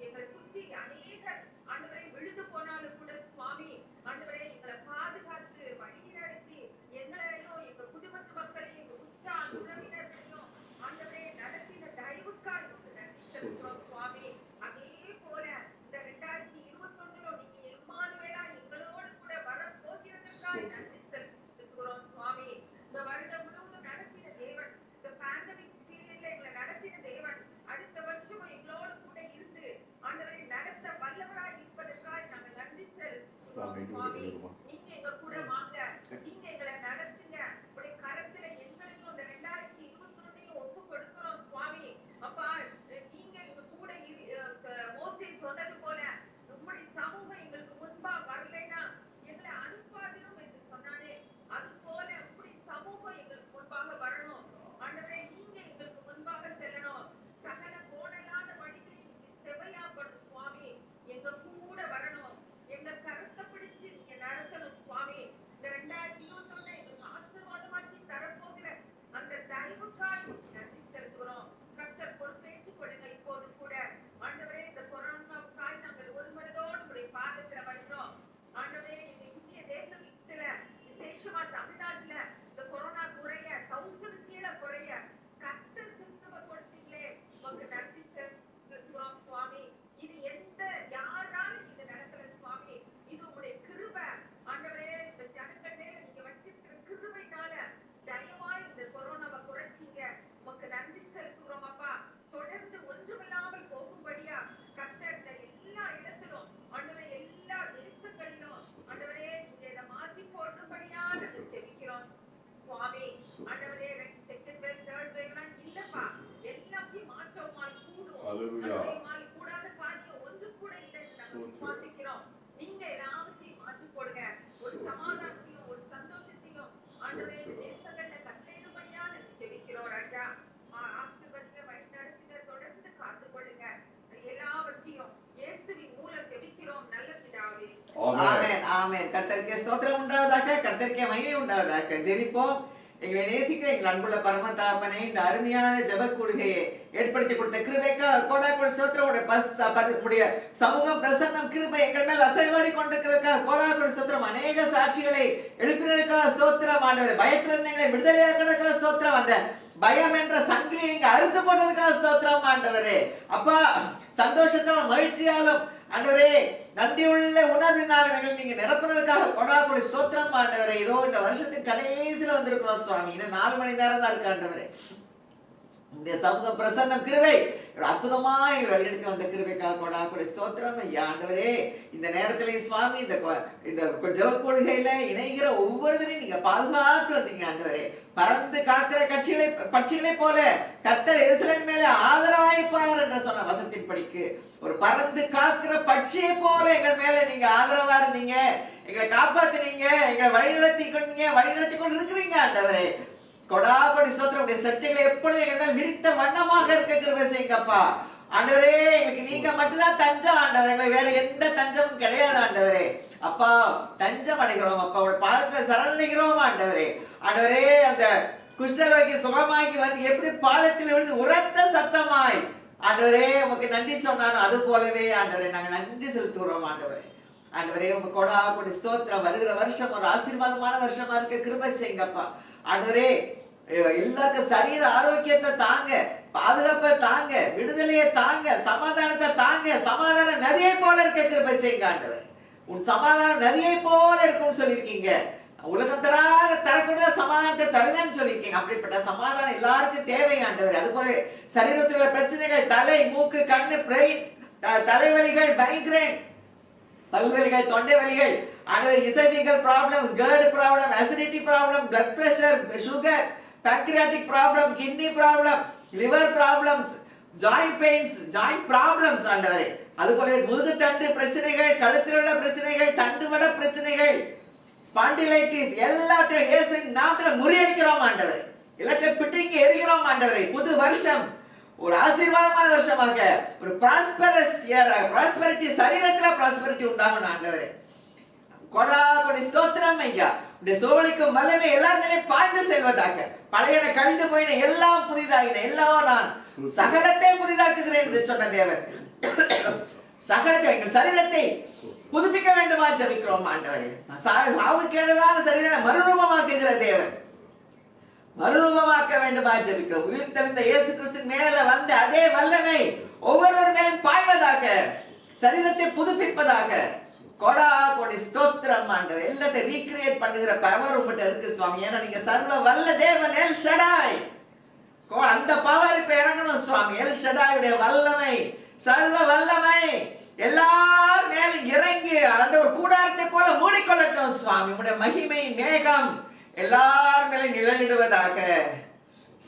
[SPEAKER 3] எங்களை சுற்றி அநேக ஆண்டவரை விழுந்து போனாலும் கூட சுவாமி ஆண்டவரே எங்களை பாதுகாத்து வழி நடத்தி எங்களையும் எங்க குடும்பத்து மக்களையும் எங்க உற்றார் உறவினர்களையும் ஆண்டவரே நடத்தின தயவுக்காய் உமக்கு நன்றி
[SPEAKER 2] இன்னொரு இருக்குமா?
[SPEAKER 6] நீங்க எங்க கூட வாங்க, நீங்க எங்களை நடத்துங்க. உடைய கரத்துல எங்களையும் இந்த 2021 ஒப்பு கொடுக்கிறோம் சுவாமி. அப்பா, நீங்க எங்க கூட மோசே சொன்னது போல உங்களுடைய சமூகம் எங்களுக்கு முன்பா வரலைன்னா எங்களை அனுப்பாதிரும் என்று சொன்னானே, அது போல உங்களுடைய சமூகம் எங்களுக்கு முன்பாக வரணும். ஆண்டவரே, நீங்க எங்களுக்கு முன்பாக செல்லணும். சகல கோணலான வழிகளை நீங்க செவையாப்படும் சுவாமி. எங்க கூட வரணும். எங்க கருத்தை பிடிச்சு நீங்க நடத்தணும் சுவாமி. இந்த 2021 எங்களுக்கு ஆசீர்வாதமாக்கி தரப்போகிற அந்த தயவுக்காக நன்றி செலுத்துகிறோம். கர்த்தர் பொறுப்பேற்றுக் கொள்ளுங்க. இப்போது கூட ஆண்டவரே, இந்த கொரோனாவுக்காய் நாங்கள் ஒரு மனதோடு உடைய பாதத்துல வருகிறோம். ஆண்டவரே, எங்க இந்திய தேசத்துல விசேஷமா தமிழ்நாட்டுல இந்த கொரோனா குறைய 1000 கீழே குறைய கர்த்தர் கிறிஸ்துவ கொடுத்தீங்களே, உங்களுக்கு நன்றி செலுத்துகிறோம் சுவாமி. இது எந்த யாராலும் இது நடக்கல சுவாமி. இது உங்களுடைய கிருபை. ஆண்டவரே, இந்த ஜனங்கள் மேல நீங்க வச்சிருக்கிற கிருபைனால தயவாய் இந்த கொரோனாவை குறைச்சீங்க. உங்களுக்கு நன்றி செலுத்துகிறோம் அப்பா. தொடர்ந்து ஒன்றுமில்லாமல் போகும்படியா கர்த்தர் இந்த எல்லா இடத்திலும் ஆண்டவரே, எல்லா தேசங்களிலும் ஆண்டவரே, நீங்க இதை மாற்றி போடும்படியா நாங்கள் ஜெபிக்கிறோம் சுவாமி. ஆண்டவரே, செகண்ட் வேவ் தேர்ட் வேவ்லாம் இல்லப்பா, எல்லாத்தையும் மாற்றமாய் கூடும்.
[SPEAKER 2] ஹல்லேலூயா.
[SPEAKER 6] மாறி கூடாத காரியம் ஒன்று கூட இல்லை என்று நாங்கள் விசுவாசிக்கிறோம். நீங்க எல்லாவற்றையும் மாற்றி போடுங்க. ஒரு சமாதானத்தையும் ஒரு சந்தோஷத்தையும் ஆண்டவரே இந்த தேசங்கள்ல கட்டளையிடும்படியா நாங்கள் ஜெபிக்கிறோம் ராஜா. ஆசீர்வதிங்க, வழி நடத்துங்க, தொடர்ந்து காத்துக்கொள்ளுங்க. எல்லாவற்றையும் இயேசுவின் மூலம் ஜெபிக்கிறோம் நல்ல பிதாவே.
[SPEAKER 2] ஆமென்.
[SPEAKER 1] ஆமென், ஆமென். கர்த்தருக்கே ஸ்தோத்திரம் உண்டாவதாக, கர்த்தருக்கே மகிமை உண்டாவதாக. ஜெபிப்போம். எங்களை நேசிக்கிற எங்கள் அன்புள்ள பரம தகப்பனே, இந்த அருமையான ஜெப கூடுகையை ஏற்படுத்தி கொடுத்த கிருபைக்காக கோடாகோடி ஸ்தோத்திரம். உடைய சமூகம் பிரசன்னம் கிருபை எங்கள் மேல் அசைவாடி கொண்டிருக்கிறதுக்காக கோடாகோடி ஸ்தோத்திரம். அநேக சாட்சிகளை எழுப்பினதுக்காக ஸ்தோத்திரம் ஆண்டவரே. பயத்திலிருந்து எங்களை விடுதலையாக்கிறதுக்காக ஸ்தோத்திரம். அந்த பயம் என்ற சங்கிலியை இங்க அறுத்து போட்டதுக்காக ஸ்தோத்திரம் ஆண்டவரே. அப்பா, சந்தோஷத்தாலும் மகிழ்ச்சியாலும் ஆண்டவரே, நன்றியுள்ள உணர்வினால் எங்களை நீங்க நிரப்புறதுக்காக கொடாக்குடி ஸ்தோத்திரம் ஆண்டவரே. இதோ இந்த வருஷத்தின் கடைசியில வந்திருக்கிறோம் சுவாமி. இன்னும் 4 மணி நேரம் தான் இருக்கு ஆண்டவரே. இந்த சமூக பிரசன்னம் கிருபை அற்புதமா எங்களை வழிநடத்தி வந்த கிருபைக்காக கொடாக்குடி ஸ்தோத்திரம் ஐயா ஆண்டவரே. இந்த நேரத்திலே சுவாமி, இந்த ஜெப கொள்கையில இணைகிற ஒவ்வொருத்தரையும் நீங்க பாதுகாத்து வந்தீங்க ஆண்டவரே. பறந்து காக்கிற பட்சிகளை போல கர்த்தர் எருசலேம் மேல ஆதரவாயிருப்பார் என்ற சொன்ன வசனத்தின் படிக்கு ஒரு பறந்து காக்கிற பட்சியை போல எங்கள் மேல நீங்க ஆதரவா இருந்தீங்க. எங்களை காப்பாத்தினீங்க, எங்களை வழிநடத்தி கொண்டு இருக்கிறீங்க ஆண்டவரே. கொடாபடி ஸ்தோத்திரம். சட்டைகளை எப்பொழுதும் எங்கள் மேல் விரித்த வண்ணமாக இருக்க கிருபை செய்யுங்கப்பா ஆண்டவரே. எங்களுக்கு நீங்க மட்டும்தான் தஞ்சம் ஆண்டவரே. எங்களுக்கு வேற எந்த தஞ்சமும் கிடையாது ஆண்டவரே. அப்பா, தஞ்சம் அடைகிறோம் அப்பா, ஒரு பாதத்துல சரணடைகிறோம் ஆண்டவரே. ஆண்டவரே, அந்த குஷ்டரோகி சுகமாக்கி வந்து எப்படி பாதத்தில் விழுந்து உரத்த சத்தமாய் ஆண்டவரே உமக்கு நன்றி சொன்னாலும் அது போலவே ஆண்டவரே நாங்கள் நன்றி செலுத்துகிறோம் ஆண்டவரே. ஆண்டவரே, உங்க கொடாபடி ஸ்தோத்திரம். வருகிற வருஷம் ஒரு ஆசீர்வாதமான வருஷமா இருக்க கிருபை செய்யுங்கப்பா ஆண்டவரே. எல்லாருக்கும் சரீர ஆரோக்கியத்தை தாங்க, பாதுகாப்பை தாங்க, விடுதலையை தாங்க, சமாதானத்தை தாங்க. சமாதானம் நதியை போல இருக்க கிருபை செய்யுங்க ஆண்டவரே. உன் சமாதானம் நதியை போல இருக்கும்னு சொல்லியிருக்கீங்க. உலகம் தரக்கூடிய சமாதானத்தை தருங்கன்னு சொல்லியிருக்கீங்க. அப்படிப்பட்ட சமாதானம் எல்லாருக்கும் தேவை ஆண்டவரே. அது போல சரீரத்தில் உள்ள பிரச்சனைகள், தலை, மூக்கு, கண்ணு, பிரெயின், தலைவலிகள், மைக்ரேன், பல்வலிகள், தொண்டை வலிகள் ஆண்டவரே, இசைவிகள் ப்ராப்ளம்ஸ், கர்ட் problem, acidity problem, blood pressure, sugar, pancreatic problem, kidney problem, liver problems, joint pains, joint problems ஆண்டவரே. அதுபோல முதுகு தண்டு பிரச்சனைகள், கழுத்தில் உள்ள பிரச்சனைகள், தண்டுவட பிரச்சனைகள், ஸ்பாண்டிலைட்டிஸ் எல்லாத்தையும் இயேசுவின் நாமத்துல முறியடிக்கிறோம் ஆண்டவரே. எல்லாத்தையும் பிடிங்கி எறிகிறோம் ஆண்டவரே. புது வருஷம் ஒரு ஆசீர்வாதமான வருஷமாக, ஒரு prosperous year, prosperity, சரீரத்துல prosperity உண்டாகணும் ஆண்டவரே. கொடாகொடி ஸ்தோத்திரம் ஐயா. உடைய சோழிக்கும் வல்லமை எல்லாத்திலையும் பாய்ந்து செல்வதாக. பழையன கழிந்து போயின எல்லாம் புதிதாகின, எல்லாம் நான் சகலத்தை புதிதாக்குகிறேன் என்று சொன்ன தேவன் சகலத்தை எங்கள் சரீரத்தை புதுப்பிக்க வேண்டுமா ஜெபிக்கிறோம் ஆண்டவரே. சாவுக்கேதுவான சரீரத்தை மறுரூபமாக்குகிற தேவன், மறுரூபமாக்க வேண்டுமா ஜெபிக்கிறோம். உயிர் தெளிந்த இயேசு கிறிஸ்துவின் மேல வந்த அதே வல்லமை ஒவ்வொருவர் மேலும் பாய்வதாக, சரீரத்தை புதுப்பிப்பதாக. கொடாகொடி ஸ்தோத்திரம் ஆண்டவரே. எல்லாத்தையும் ரீக்ரியேட் பண்ணுகிற பவர் உங்கள்கிட்ட இருக்கு சுவாமி. ஏன்னா நீங்க சர்வ வல்ல தேவன், எல் ஷடாய். அந்த பவர் இப்ப இறங்கணும் சுவாமி. எல் ஷடாயுடைய வல்லமை, சர்வ வல்லமை எல்லார் மேலும் இறங்கி அந்த ஒரு கூடாரத்தை போல மூடிக்கொள்ளட்டும் சுவாமி. உடைய மகிமை மேகம் எல்லார் மேலும் நிழலிடுவதாக.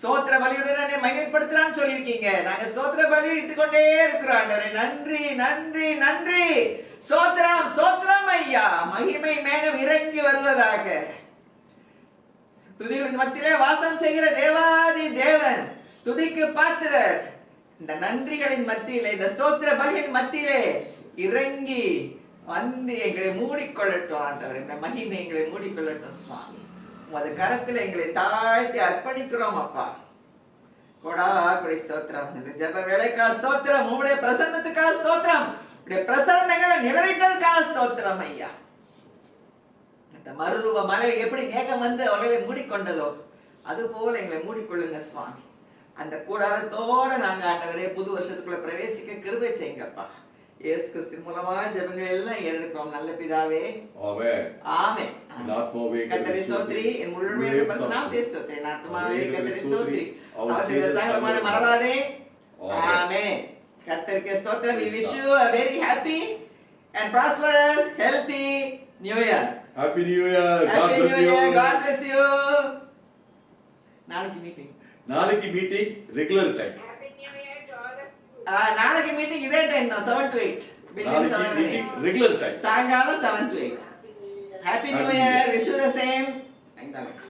[SPEAKER 1] ஸ்தோத்திர பலியுடனே மகிமைப்படுத்துறான்னு சொல்லியிருக்கீங்க. நாங்க ஸ்தோத்திர பலி இட்டுக்கொண்டே இருக்கிறோம் ஆண்டவரே. நன்றி நன்றி நன்றி. ஸ்தோத்திரம் ஸ்தோத்திரம் ஐயா. மகிமை மேகம் இறங்கி வருவதாக. துதிகளின் மத்தியிலே வாசம் செய்கிற தேவாதி தேவன், துதிக்கு பாத்திரர், இந்த நன்றிகளின் மத்தியிலே, இந்த ஸ்தோத்திர பலியின் மத்தியிலே இறங்கி வந்து எங்களை மூடிக்கொள்ளட்டும் ஆண்டவர். இந்த மகிமை எங்களை மூடிக்கொள்ளட்டும் சுவாமி. உமது கரத்தில் எங்களை தாழ்த்தி அர்ப்பணிக்கிறோம் அப்பா. கொடா கொடை ஸ்தோத்திரம். இந்த ஜெப வேலைக்கா ஸ்தோத்திரம். உம்முடைய பிரசன்னத்துக்காக ஸ்தோத்திரம். உடைய பிரசன்னம் எங்களை நிழலிட்டதுக்காக ஸ்தோத்திரம் ஐயா. இந்த மறுரூப மலை எப்படி மேகம் வந்து அவர்களை மூடிக்கொண்டதோ அது போல எங்களை மூடிக்கொள்ளுங்க சுவாமி. அந்த கூடாரத்தோட நாங்க ஆண்டவரே புது வருஷத்துக்குள்ள பிரவேசிக்க கிருபை செய்யுங்கப்பா. இயேசு கிறிஸ்து மூலமா ஜெபங்கள் எல்லாம் ஏறெடுக்கிறோம் நல்ல பிதாவே.
[SPEAKER 2] ஆமென்.
[SPEAKER 1] ஆமென்.
[SPEAKER 2] ஆத்மாவே
[SPEAKER 1] கர்த்தரை ஸ்தோத்திரி. என் முழுமையான பரிசுநாமத்தை ஸ்தோத்திரி. என் ஆத்மாவே கர்த்தரை ஸ்தோத்திரி. அவர் செய்த சகலமான மறவாதே. ஆமென். கர்த்தருக்கு ஸ்தோத்திரம். We wish you a very happy and prosperous, healthy New Year.
[SPEAKER 2] Happy New Year. God
[SPEAKER 1] Happy
[SPEAKER 2] bless
[SPEAKER 1] New Year.
[SPEAKER 2] you.
[SPEAKER 1] God bless you. நாளைக்கு மீட்டிங்.
[SPEAKER 2] நாளைக்கு meeting regular time.
[SPEAKER 6] Happy New Year to all of you.
[SPEAKER 1] நாளைக்கு meeting இதே time தான் 7 to 8.
[SPEAKER 2] நாளைக்கு meeting regular time.
[SPEAKER 1] சாயங்காலம் 7 to 8. Happy New Year. Wish you the same.